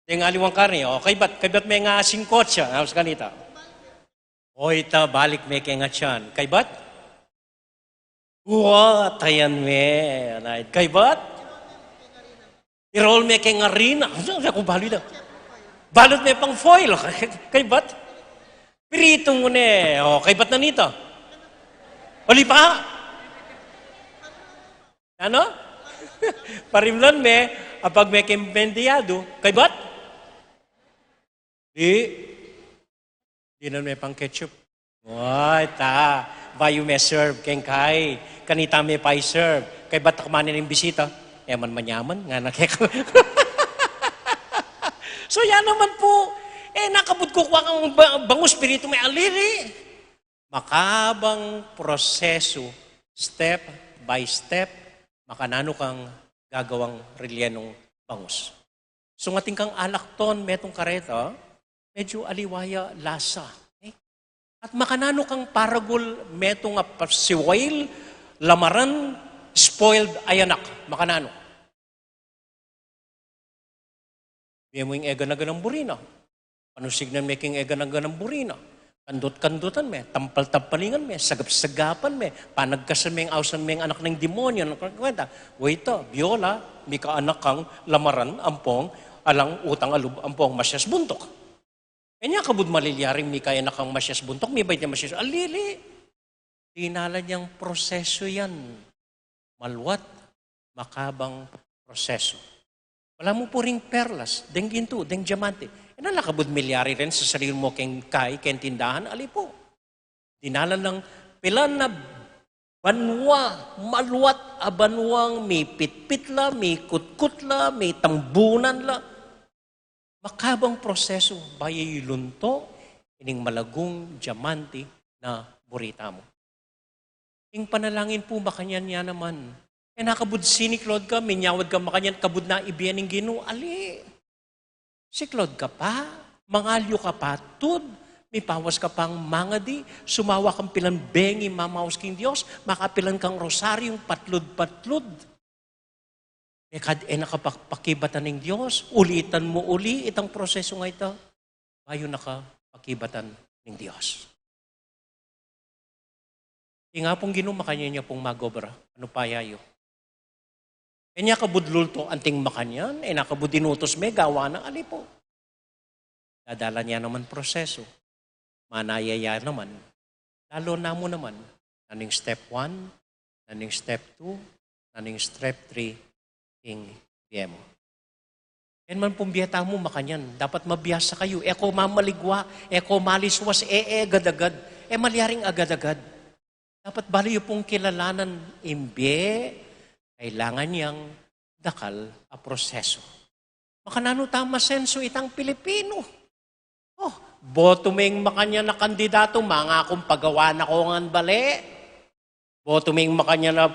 Speaker 6: Yung aliwang karne. O, kay ba't may nga singkotsa? Halos ganita. O, ita, balik may kaya nga tiyan. Kay ba't? Tayan me. Kay ba't? I-roll me kaya nga rin. Ako balo na. Balot may pang foil. Kay ba't? Pirito mo na O, kay ba't na nito? Oli pa? Ano? Parimlan me, apag may kembendiyado, kay ba't? Di na may pang ketchup. Bayo may serve, keng kay. Kanita may pay serve. Kay ba't kumanin ng bisita? Eman manyaman, nga nakeka. So yan naman po, nakabud ko ang bangus spirito may aliri. Makabang proseso, step by step, makanano kang gagawang relyenong bangus. So ngating kang alakton, metong kareta, medyo aliwaya lasa. At makanano kang paragol, metong siwail, lamaran, spoiled ayanak. Makanano. Biya mo yung ega na ganang burina. Panusignan making ega na ganang burina. Kandot-kandutan me, tampal-tampalingan me, sagap-sagapan me, panagkasan me ang awsan me ang anak ng demonyo. Kwenta, wait biola, mi ka anak kang lamaran, ampong, alang utang alub, ampong masyas buntok. Kanya kabud malilyaring mi kaya anak kang masyas buntok, mi bait niya masyas, alili. Tinala niyang proseso yan. Malwat, makabang proseso. Wala mo po ring perlas, deng ginto, deng diamante. Nalakabod milyari rin sa sarili mo keng keng tindahan, ali po. Dinala ng pilan na banwa, malwat a banwang, may pitpit la, may kutkut la, may tambunan la. Makabang proseso, bayay lunto, ining malagong diamante na burita mo. Ing panalangin po makanyan niya naman. Nakabud sinik-lod ka, minyawad ka makanyan, kabud na ibiyan ng Ginoo, ali. Siklod ka pa, mangalyo ka pa, tud, may pawas ka pang mangadi, sumawa kang pilang bengi mamawas king Diyos, makapilan kang rosaryong patlod-patlod. Nakapakibatan ng Diyos, ulitan mo uli itang proseso nga ito, bayo nakapakibatan ng Diyos. Nga pong ginumakanya niya pong magobra, ano pa yayo? Kanya kabudlul to anting makanyan, nakabudinutos may gawa ng alipo. Dadala niya naman proseso. Manayaya naman. Lalo na mo naman. Naning step 1, naning step 2, naning step 3, king biyemo. Yan man pong biyata mo makanyan. Dapat mabiyasa kayo. Eko mamaligwa, eko maliswas, gadagad. Malyaring agad-agad. Dapat baliyo pong kilalanan imbiye, kailangan niyang dakal a proseso. Makanano tama senso itang Pilipino. Boto ming makanya na kandidato, mga akong pagawa na ko ngan bali. Boto ming makanya na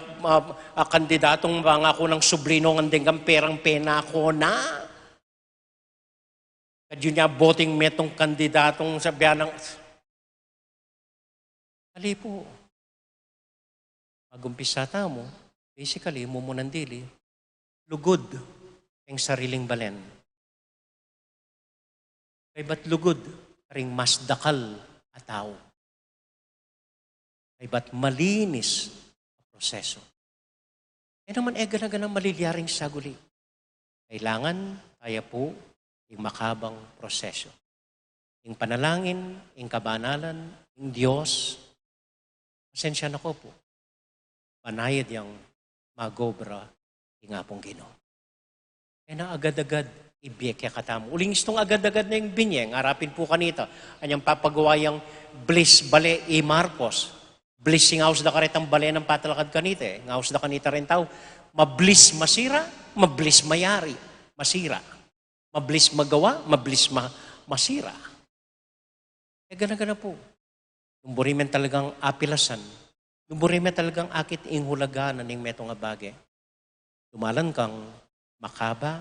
Speaker 6: kandidatong mga ako ng sublino ngan dinggang perang pena ko na. Kadyo niya boting metong kandidatong sabihan ng... Ali po. Magumpisa mo, basically, mumunandili, lugod ang sariling balen. Kay ba't lugod, ring mas dakal at tao. Kay ba't malinis ang proseso. Naman gana-gana malilyaring saguli. Kailangan kaya po yung makabang proseso. Yung panalangin, yung kabanalan, yung Diyos, pasensya na ko po. Panayad yung magobra, yung nga pong Ginoo. Na agad-agad, ibiyek katamo. Uling istong agad-agad na yung binyeng, arapin po kanita. Anyang papagawa yung bliss bale i Marcos. Bliss yung ngaus da karitang bale ng patalakad kanita. Ngaus da kanita rin tao. Mablis masira, mablis mayari, masira. Mablis magawa, mablis masira. Gana-gana po. Yung burimen talagang apilasan. Yung burimen talagang akit inghulaganan ng metong abage. Tumalan kang makaba,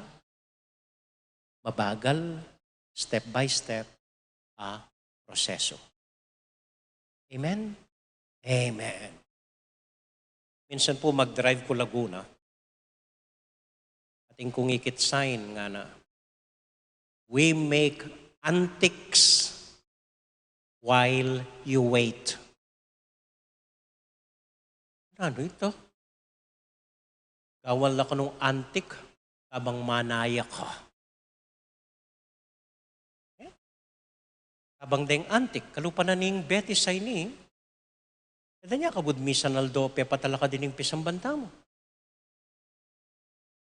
Speaker 6: mabagal, step by step, proseso. Amen? Amen. Minsan po mag-drive ko Laguna, ating kungikit sign nga na, we make antics while you wait. Ano ito? Gawal na ka nung antik, habang manaya ka. Habang deng antik, kalupa na ning betis ay ni, kada niya kabud misan aldo, pepatala ka din yung pisang banta mo.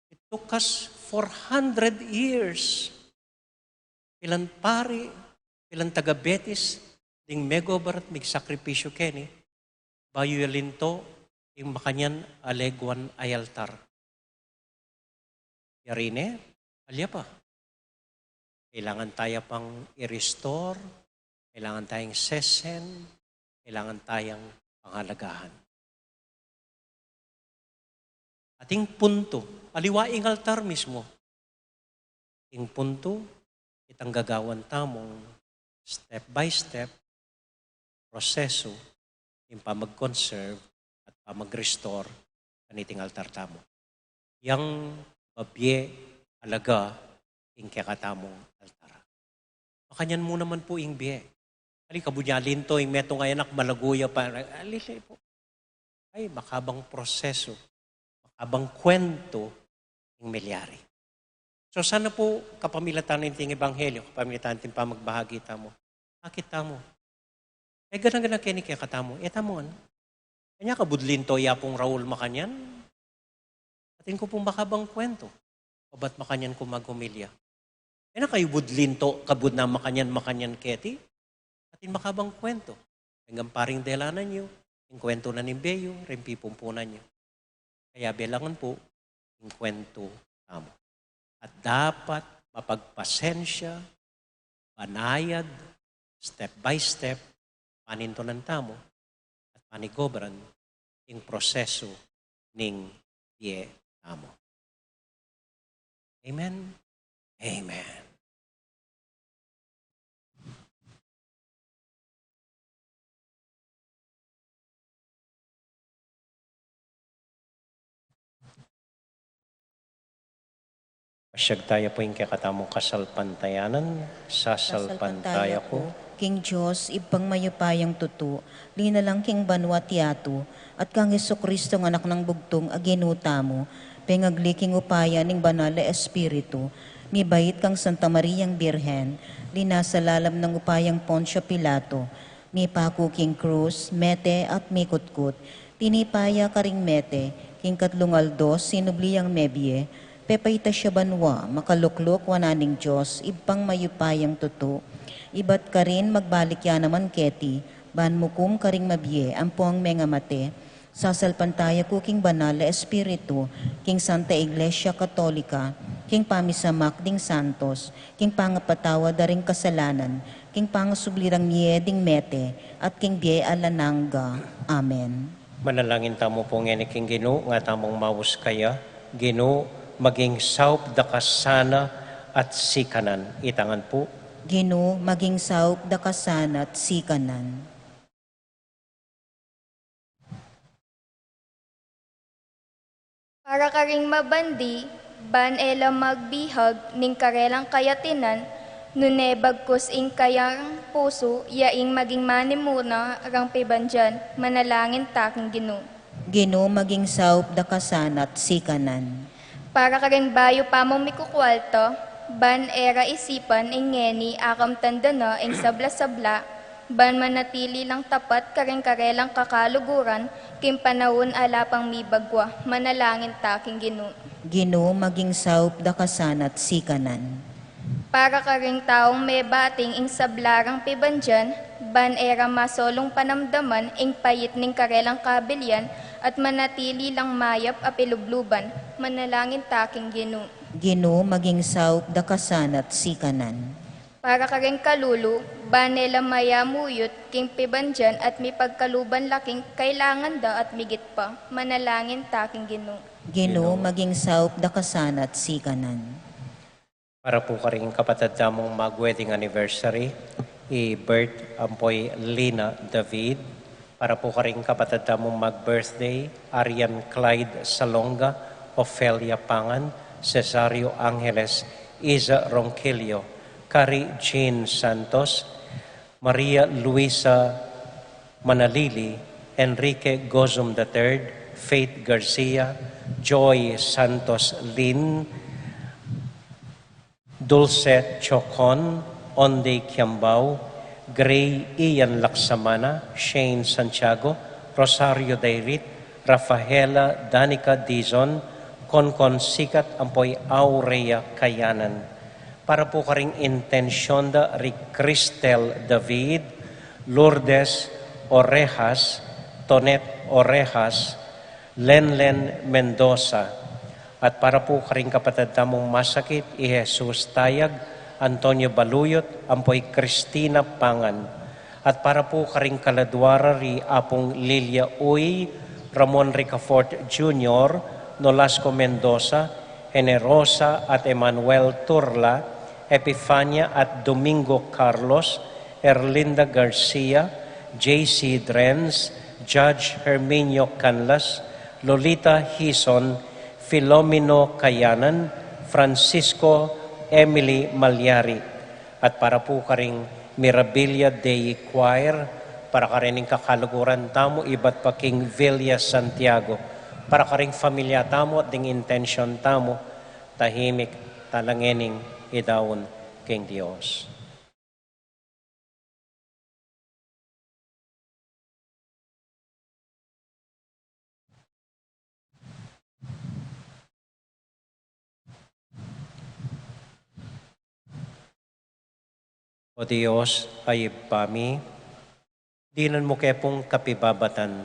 Speaker 6: It took us 400 years. Pilan pari, pilan taga betis, ding megobarat mig sakripisyo keni, bayo yalinto, yung makanyan alegwan ay altar. Yarine, alya pa. Kailangan tayo pang i-restore, kailangan tayong sesen, kailangan tayong panghalagahan. Ating punto, aliwaing altar mismo. Ating punto, itang gagawan tamong step by step, proseso, yung pamag-conserve at pamag-restore kaniting altar tamo. Yang babye, alaga, yung kakatamong altar. Makanyan mo naman po yung biye. Ali kabunyalin to, yung metong anak, malaguya pa. Alilay po. Ay, makabang proseso, makabang kwento yung milyari. So sana po kapamilatan ng ebanghelyo, kapamilatan natin pa magbahagi tamo. Bakit tamo? Eh ganang-ganang kini kaya katamo. Tamo ano? Kanya kabudlin to yapong Raul Makanyan. Atin ko pong makabang kwento. O ba't Makanyan ko magumilya? Na kayo budlin to, kabud na Makanyan keti. Atin makabang kwento. Hanggang paring delanan nyo, yung kwento na nimbeyo, rimpi pumpunan nyo. Kaya belangan po, yung kwento tamo. At dapat mapagpasensya, banayad, step by step, paninto ng tamo, at panigobran, yung proseso ning die tamo. Amen? Amen. Pasyag tayo po yung kakatamong kasalpantayanan, sasalpantaya ko.
Speaker 3: King Diyos, ibang mayupayang tuto, linalang king banwa tiyato, at kang Jesucristo ng anak ng bugtong aginuta mo, pengagliking upaya ning banal na Espiritu, mibait kang Santa Mariang Birhen, linasalalam ng upayang Poncio Pilato, mipaku king Cruz, mete at mikutkut, tinipaya karing mete, king katlungaldos, sinubliyang mebye, pepayta siya banwa, makaluklok wananing Diyos, ibang mayupayang tuto, ibat ka rin magbalik ya naman keti, ban mukum karing mabye, ampuang menga mate, sasalpantaya ko king banal na Espiritu, king Santa Iglesia Katolika, king pamisamak ding santos, king pangapatawa daring kasalanan, king pangasublirang ding mete, at king biye alananga. Amen.
Speaker 6: Manalangin tamo po nga ni king Gino, nga tamong mawus kaya, Gino, maging saup da kasana at sikanan. Itangan po.
Speaker 3: Gino, maging saup da kasana at sikanan.
Speaker 9: Para karing mabandi, ban ela magbihag ning karelang kayatinan, nune bagkus ing kayang puso, yaing maging manimuna rang pibandyan, manalangin taking Gino.
Speaker 3: Gino, maging saup da kasana at sikanan.
Speaker 9: Para karing bayo pa mo mikukwalto, ban era isipan ing ngeni akam tandana ing sabla-sabla, ban manatili lang tapat karing karelang kakaluguran, kim panahon alapang mibagwa, manalangin taking Gino.
Speaker 3: Gino, maging saup da kasana at sikanan.
Speaker 9: Para karing taong may bating ing sablarang pibandyan, ban era masolong panamdaman ing payit ning karelang kabilyan, at manatili lang mayap apilubluban, manalangin taking Gino.
Speaker 3: Gino, maging saup da kasana at sikanan.
Speaker 9: Para karing kalulu, banela mayamuyot king pibandyan at may pagkaluban laking kailangan da at migit pa, manalangin taking Gino.
Speaker 3: Gino, maging saup da kasana at sikanan.
Speaker 6: Para po karing kapatid tamong mag-wedding anniversary, i-birth ampoy Lina David. Para po karing kapatid tamong mag-birthday, Arian Clyde Salonga, Ofelia Pangan, Cesario Angeles, Iza Ronquillo, Cari Jean Santos, Maria Luisa Manalili, Enrique Gozum III, Faith Garcia, Joy Santos Lin, Dulce Chocon, Onde Kiambao, Gray Ian Laksamana, Shane Santiago, Rosario Dairit, Rafaela Danica Dizon, Konkon Sikat Ampoy Aurea Kayanan. Para po karing intensyon da Cristel David, Lourdes Orejas, Tonet Orejas, Lenlen Mendoza. At para po karing kapatid tamong masakit, i Jesus Tayag, Antonio Baluyot, Ampoy Cristina Pangan. At para po karing kaladwara ri apong Lilia Uy, Ramon Ricafort Jr., Nolasco Mendoza, Generosa at Emmanuel Turla, Epifania at Domingo Carlos, Erlinda Garcia, J.C. Drenz, Judge Herminio Canlas, Lolita Hison, Filomeno Kayanan, Francisco Emily Malyari. At para po karing Mirabilia Dei Choir, para ka rin kakaluguran tamo, iba't pa King Villa Santiago, para ka rin familia tamo at ding intention tamo, tahimik talangening idawon King Dios. O Diyos, ay pami, dinan mo kepong kapibabatan,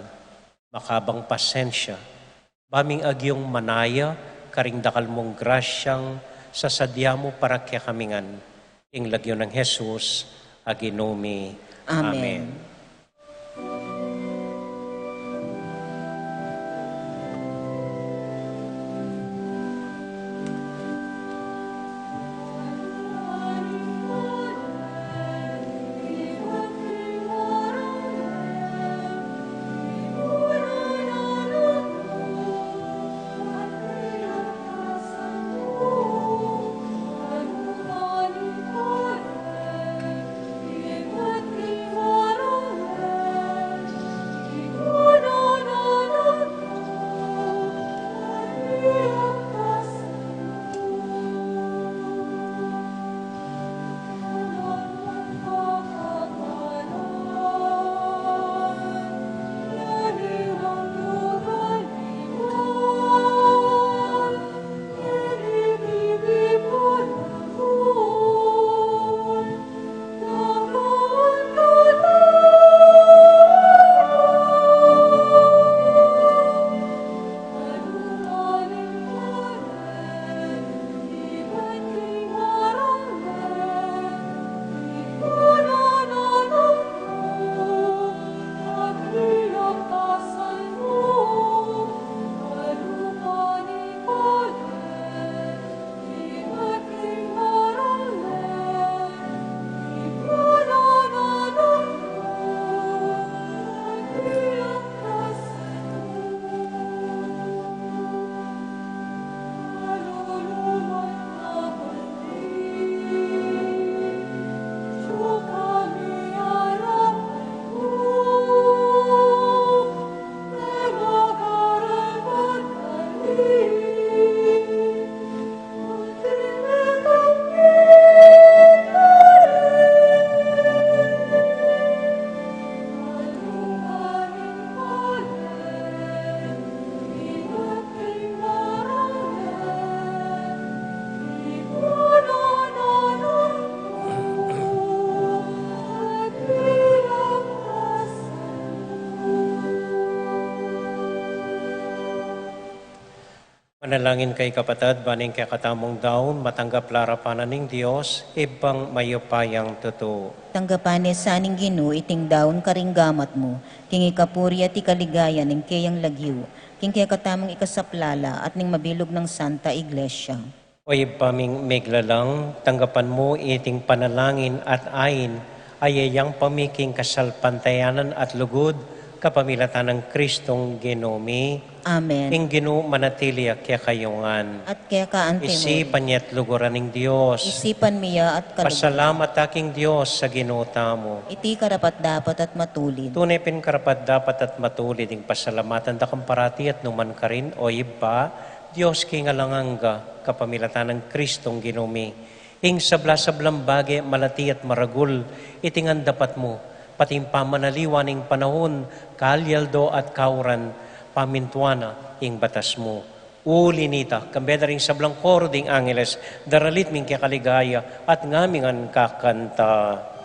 Speaker 6: makabang pasensya, baming agyong manaya, karing dakal mong grasyang, sasadya mo para kaya kamingan, ing lagyo ng Jesus, aginumi. Amen. Manalangin kay kapatid, baning kay katamong daon, matanggap larapanan ng Diyos, ibang mayupayang totoo.
Speaker 3: Tanggapan sa aning Ginoo iting daon karing gamat mo, king ikapuri at ikaligaya ning kayang lagyo, king kaya katamong ikasaplala at ning mabilog ng Santa Iglesia.
Speaker 6: O ibaming meglalang, tanggapan mo iting panalangin at ayin, ayayang pamiking kasalpantayanan at lugod, kapamilatan ng Kristong Ginomi.
Speaker 3: Amen.
Speaker 6: Ing Ginoo manatili kaya kayungan.
Speaker 3: At kaya kaante mo.
Speaker 6: Isipan niya't luguran ng Diyos.
Speaker 3: Isipan miya at kaluguran.
Speaker 6: Pasalamat aking Diyos sa Ginoo tamo.
Speaker 3: Iti karapat dapat at matulid.
Speaker 6: Tunay pin karapat dapat at matulid ing pasalamatan da parati at numan ka rin o iba, Diyos kingalanganga kapamilatan ng Kristong Ginomi. Ing sabla-sablang bagay malati at maragul, itingan dapat mo, pating pamanaliwan ing panahon, kalyaldo at kauran, pamintuana ing batas mo. Ulinita, kambeda ring sablang koro ding angeles, daralit ming kakaligaya at ngamingan kakanta.
Speaker 7: Amen.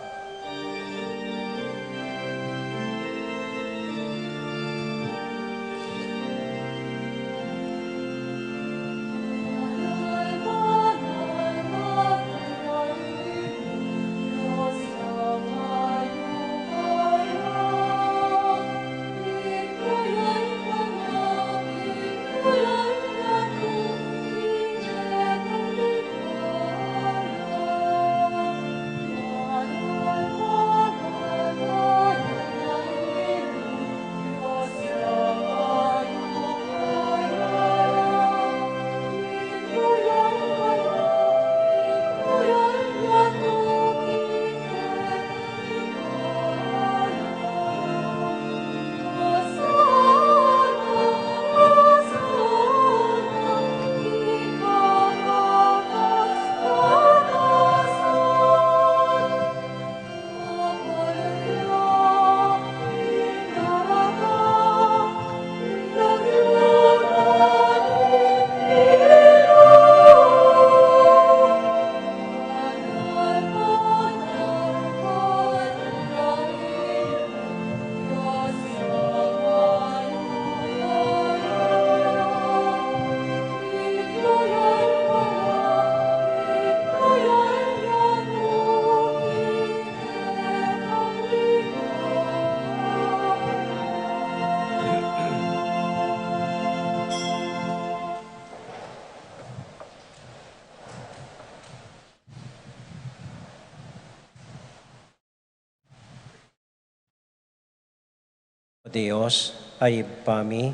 Speaker 6: Diyos ay pami,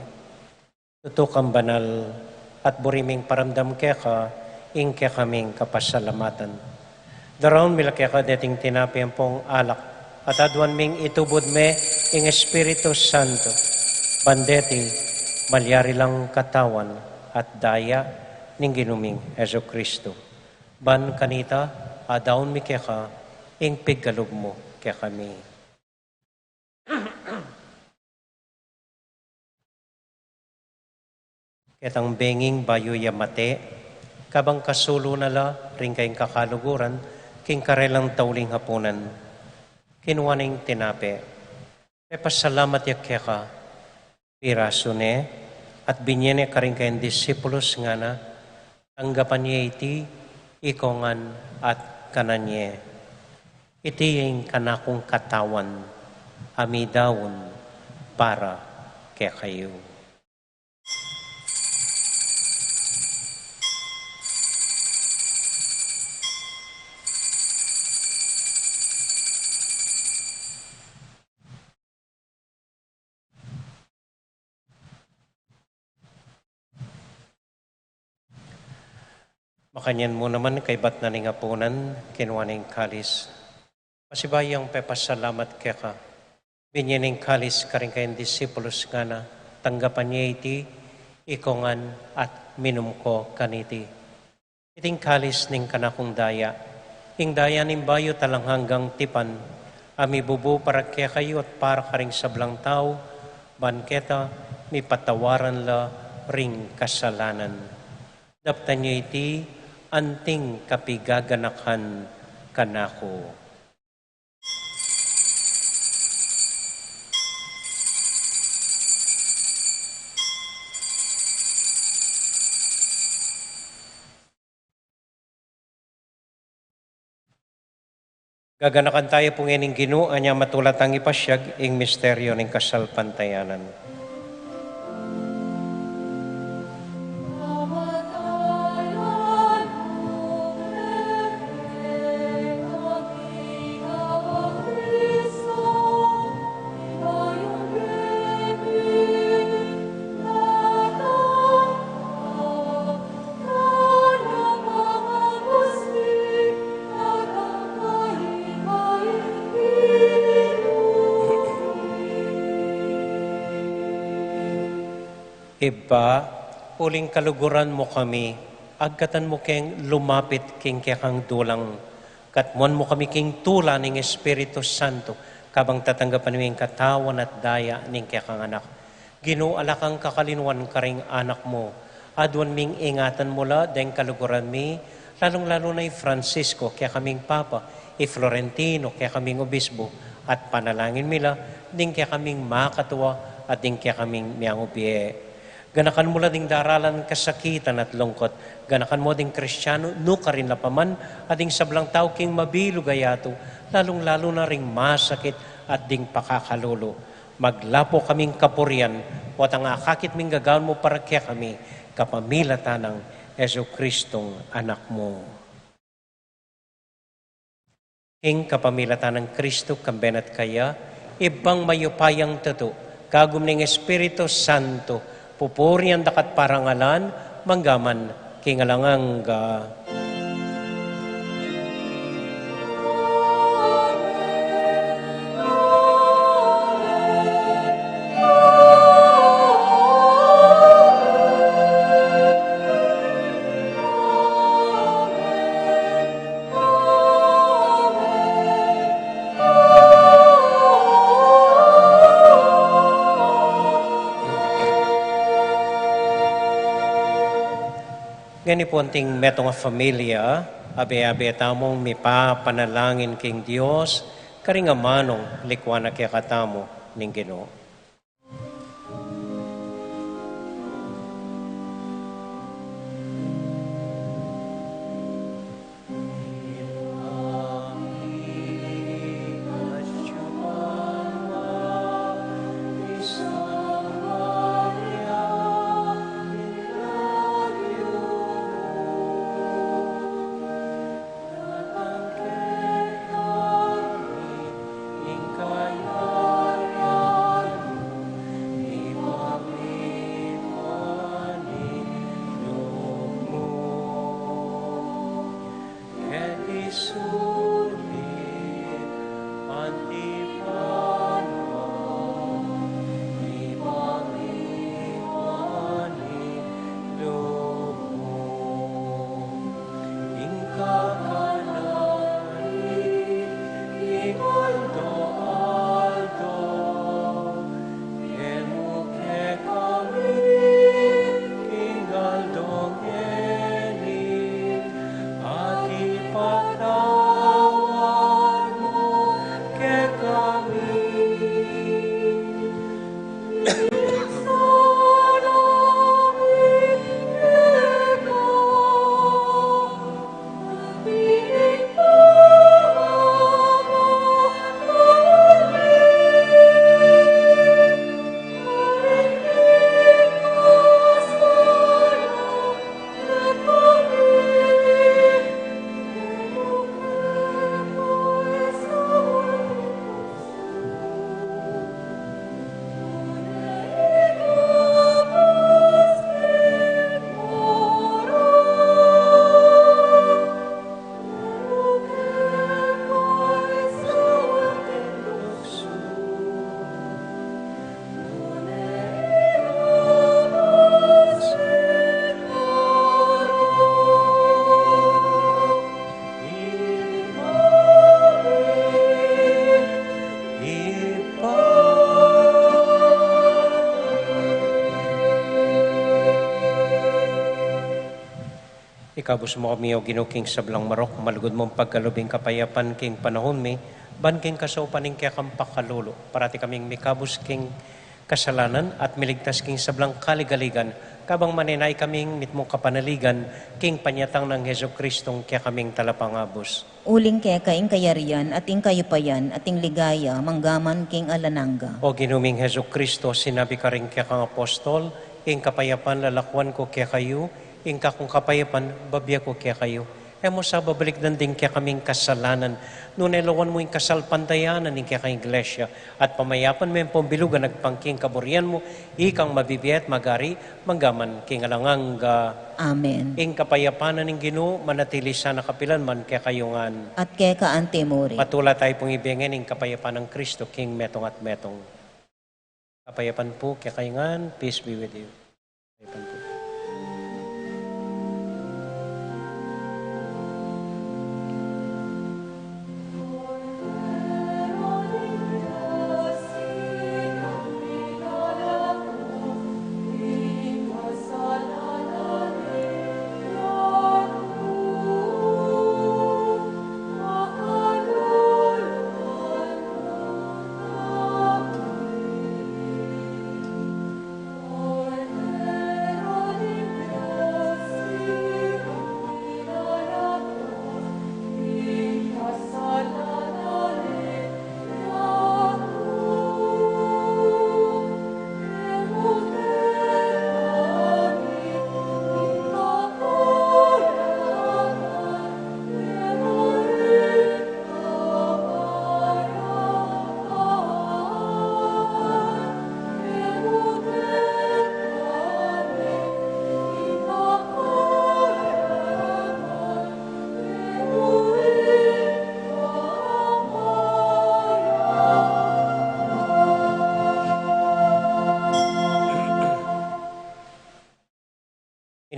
Speaker 6: tutukang banal at buriming paramdam keka, ing kaming kapasalamatan. Daron mila keka dating tinapian pong alak, at adwan ming itubod me ing Espiritu Santo, bandeti, malyari lang katawan at daya ning ginuming Heso Kristo. Ban kanita, adaon mi keka, ing piggalog mo kaya kami. Ketang benging bayo yamate, kabang kasulo nala, ring kayong kakaluguran, king karelang tauling hapunan, kinuwaning tinape. Pasalamat ya keka, piraso ne, at binyene ka rin kayong disipulos nga na, tanggapan niya iti, ikongan at kananye. Iti yung kanakong katawan, amidawon para kaya kayo. Makanyan mo naman kay bat na ningapunan, kinuha ng kalis. Pasibayang pepasalamat kaya ka. Binyaning kalis ka rin kayong disipulos nga na, tanggapan niya iti, ikongan at minum ko kaniti. Iting kalis ning kanakong daya, ing daya ning bayo talang hanggang tipan, ami bubu para kaya kayo at para ka ring sablang tao, banketa, mi patawaran la ring kasalanan. Daptan niya iti, anting kapigaganakan kanako. Gaganakan tayo po ngayon Ginoo, anya matulat ang ipasyag, ing misteryo ng kasalpantayanan. Iba, uling kaluguran mo kami, agkatan mo keng lumapit king kang dulang, katmuan mo kami king tula ng Espiritu Santo, kabang tatanggapan mo yung katawan at daya ng kang anak. Ginoo alakang kakalinwan ka ring anak mo, adwan ming ingatan mo la, deng kaluguran mi, lalong-lalo na Francisco, kaya kaming Papa, Florentino, kaya kaming Obispo, at panalangin mila, ding kaya kaming makatuwa, at ding kaya kaming miyang ubiye. Ganakan mo la ding daralan kasakitan at lungkot. Ganakan mo ding Kristyano, no ka rin lapaman, at ding sablang tao king mabilo gayato, lalong-lalo na ring masakit at ding pakakalulo. Maglapo kaming kapurian, o at ang akakit ming gagawin mo para kaya kami, kapamilatan ng Heso Kristong anak mo. King kapamilatan ng Kristo, kambenat kaya, ibang mayupayang tato, kagum ng Espiritu Santo, pupurian dakat parangalan, manggaman, kingalanganga. Gani po anting metong familia, abe-abe tamong mipa panalangin king Dios, karingamanong likwana kaya katamo ning Ginoo. Ikabus mo kami o ginuking sablang marok, malugod mong pagkalubing kapayapan king panahon mi, ban king kasaupaning kaya kang pakalulo, parati kaming mikabus king kasalanan at miligtas king sablang kaligaligan, kabang maninay kaming mitmong kapanaligan, king panyatang ng Heso Kristong kaya kaming talapangabos.
Speaker 3: Uling kaya kaing kayarian at ing kayupayan at ing ligaya manggaman king alanangga.
Speaker 6: O ginuming Heso Kristo, sinabi ka rin kaya kang apostol, ing kapayapan lalakwan ko kaya kayo, ing kakong kapayapan, babya ko kaya kayo. Mo sa babalik din kaya kaming kasalanan. Nung elawan mo yung kasalpantayanan ng kaya kang iglesia at pamayapan mo yung pambilugan nagpangking kaburian mo, ikang mabibiyat magari, manggaman king alangang
Speaker 3: Amen.
Speaker 6: ing kapayapanan ng Ginoo manatili sa nakapilan man kaya kayungan.
Speaker 3: At kaya ka antemore.
Speaker 6: Patula tayo pong ibigin ng kapayapan ng Kristo, King metong at metong. Kapayapan po kaya kayungan, peace be with you. Kapayapan po.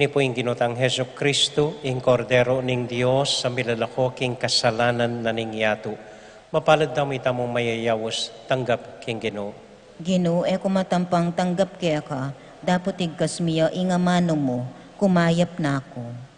Speaker 6: Ini po yung ginutang Heso Kristo, ing kordero ning Diyos, sa milalako king kasalanan na ning yato. Mapalad daw may tamong mayayawos, tanggap king Ginoo.
Speaker 3: Ginoo kumatampang tanggap kaya ka, dapat igkas miya ingamano mo, kumayap na ako.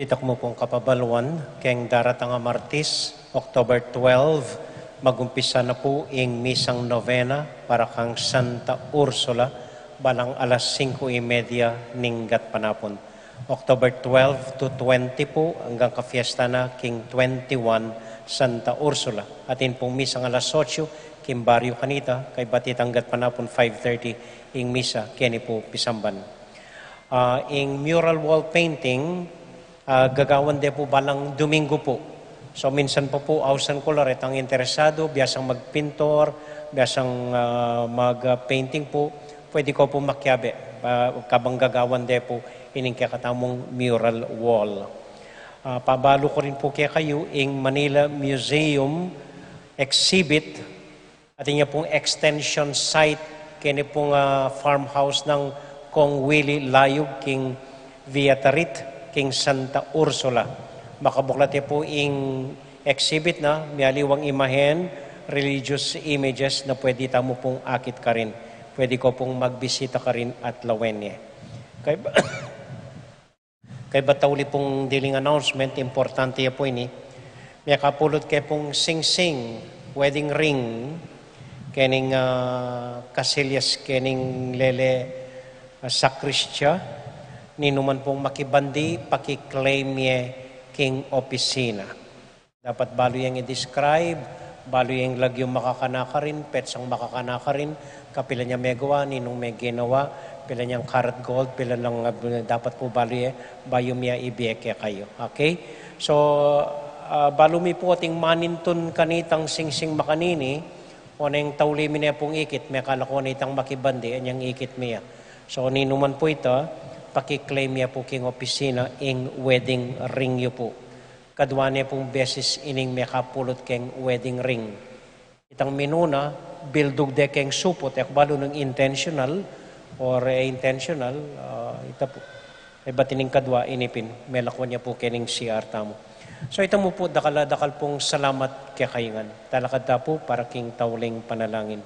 Speaker 6: Itak mo pong kapabaluan, keng daratang nga Martis, October 12, magumpisa na po ing misang novena para kang Santa Ursula, balang alas 5:30 ninggat panapon. October 12 to 20 po, hanggang ka-fiesta na king 21 Santa Ursula. Atin pong misa ng alas 8, kim Barrio Canita, kay batitanggat panapon 5:30, ing misa, kini po pisamban. Ing mural wall painting, gagawan de po balang Domingo po. So minsan po ausan koloret ang interesado, biyasang magpintor, biyasang mag-painting po, pwede ko po makyabe, kabang gagawan de po, ining kakatamong mural wall. Pabalo ko rin po kaya kayo, ing Manila Museum exhibit, at niya pong extension site, kini pong farmhouse ng Kong Willie Layog, king Viatarit, king Santa Ursula. Makabuklat po ing exhibit na, mialiwang imahen, religious images na pwede tamo pong akit ka rin. Pwede ko pong magbisita ka rin at lawenye. Kay batawli pong dealing announcement, importante po ini. May kapulot kay pong sing-sing, wedding ring, kening Casillas, kening Lele Sacristia, ninuman pong makibandi, pakiklaim ye king opisina. Dapat balo yung i-describe, balo yung lagyong makakanaka rin, petsang makakanaka rin, kapila niya may gawa, ninong may ginawa, pila niyang karat gold, pila lang dapat po balo ye, bayo miya ibiyeke kayo. Okay? So, balo mi po ating maninton kanitang sing-sing makanini, o na yung taulimin niya pong ikit, may kalako nitang makibandi, anyang ikit miya. So, ninuman po ito, pakiklaim niya po king opisina, ing wedding ring niyo po. Kadwa niya pong beses ining may kapulot keng wedding ring. Itang minuna, bildog de keng supot, balo ng intentional, or intentional, ito po. Ay batining kadwa, inipin, may lakwa niya po kening CR tamo. So ito mo po, dakal pong salamat kay kayingan. Talakad ta po para king tauling panalangin.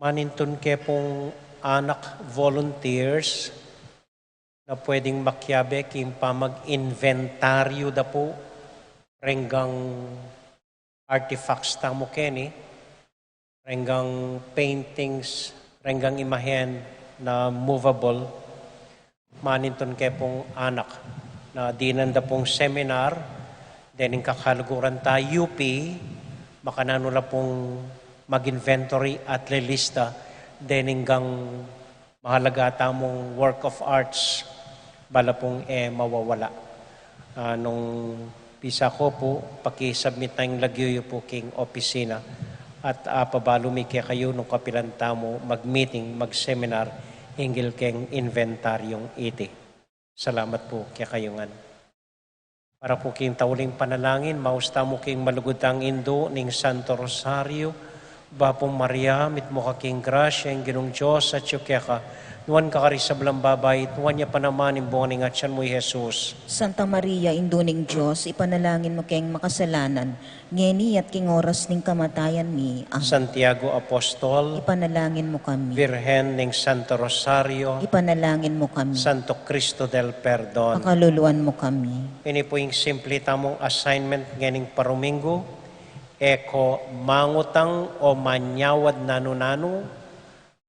Speaker 6: Maninton kay pong anak volunteers na pwedeng makyabe kim pa mag-inventaryo da po renggang artifacts tamo keni, renggang paintings, renggang imahen na movable. Maninton kay pong anak na dinanda pong seminar, dening kakaluguran ta UP, makananula pong mag-inventory at lilista, deninggang mahalaga tamong work of arts, bala pong mawawala. Nung pisa ko po, pakisubmit na yung lagyo po king opisina at pabalumi kaya kayo nung kapilan tamo mag-meeting, mag-seminar, hinggil keng inventaryong iti. Salamat po kaya kayongan. Para po king tauling panalangin, mausta mo king malugutang indo ning Santo Rosario, Bapong Maria, mit mo ka king grasya, ang ginong Diyos at yukeka, nuwan ka karisablang babay, nuwan niya pa naman imbong at siyan mo Jesus.
Speaker 3: Santa Maria, induning Diyos, ipanalangin mo kayong makasalanan, ngeni at king oras ning kamatayan mi. Amen.
Speaker 6: Santiago Apostol,
Speaker 3: Ipanalangin mo kami.
Speaker 6: Virgen ning Santo Rosario,
Speaker 3: Ipanalangin mo kami.
Speaker 6: Santo Cristo del Perdon.
Speaker 3: Pakaluluan mo kami.
Speaker 6: Ini po yung simple tamong assignment nganing Paromingo. Eko mangutang o manyawad nanu-nanu,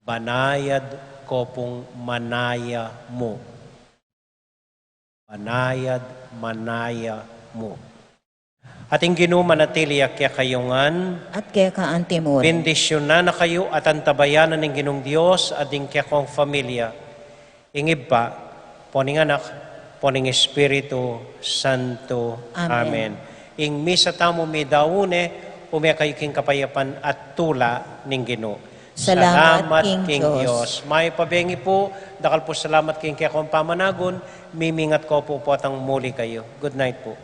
Speaker 6: banayad ko pong manaya mo. Banayad, manaya mo. Ating ginumanatili kaya kayongan,
Speaker 3: At kaya ka antemor.
Speaker 6: bendisyon na kayo at antabayanan ng Ginong Diyos at ng kaya kong familia. Ingib pa, poning anak, poning Espiritu Santo.
Speaker 3: Amen.
Speaker 6: Ing misa tamo mi daune, umekay king kapayapan at tula ning Ginoo.
Speaker 3: Salamat, King
Speaker 6: Diyos. May pabengi po, dakal po salamat king kaya kong pamanagon, mimingat ko po atang muli kayo. Good night po.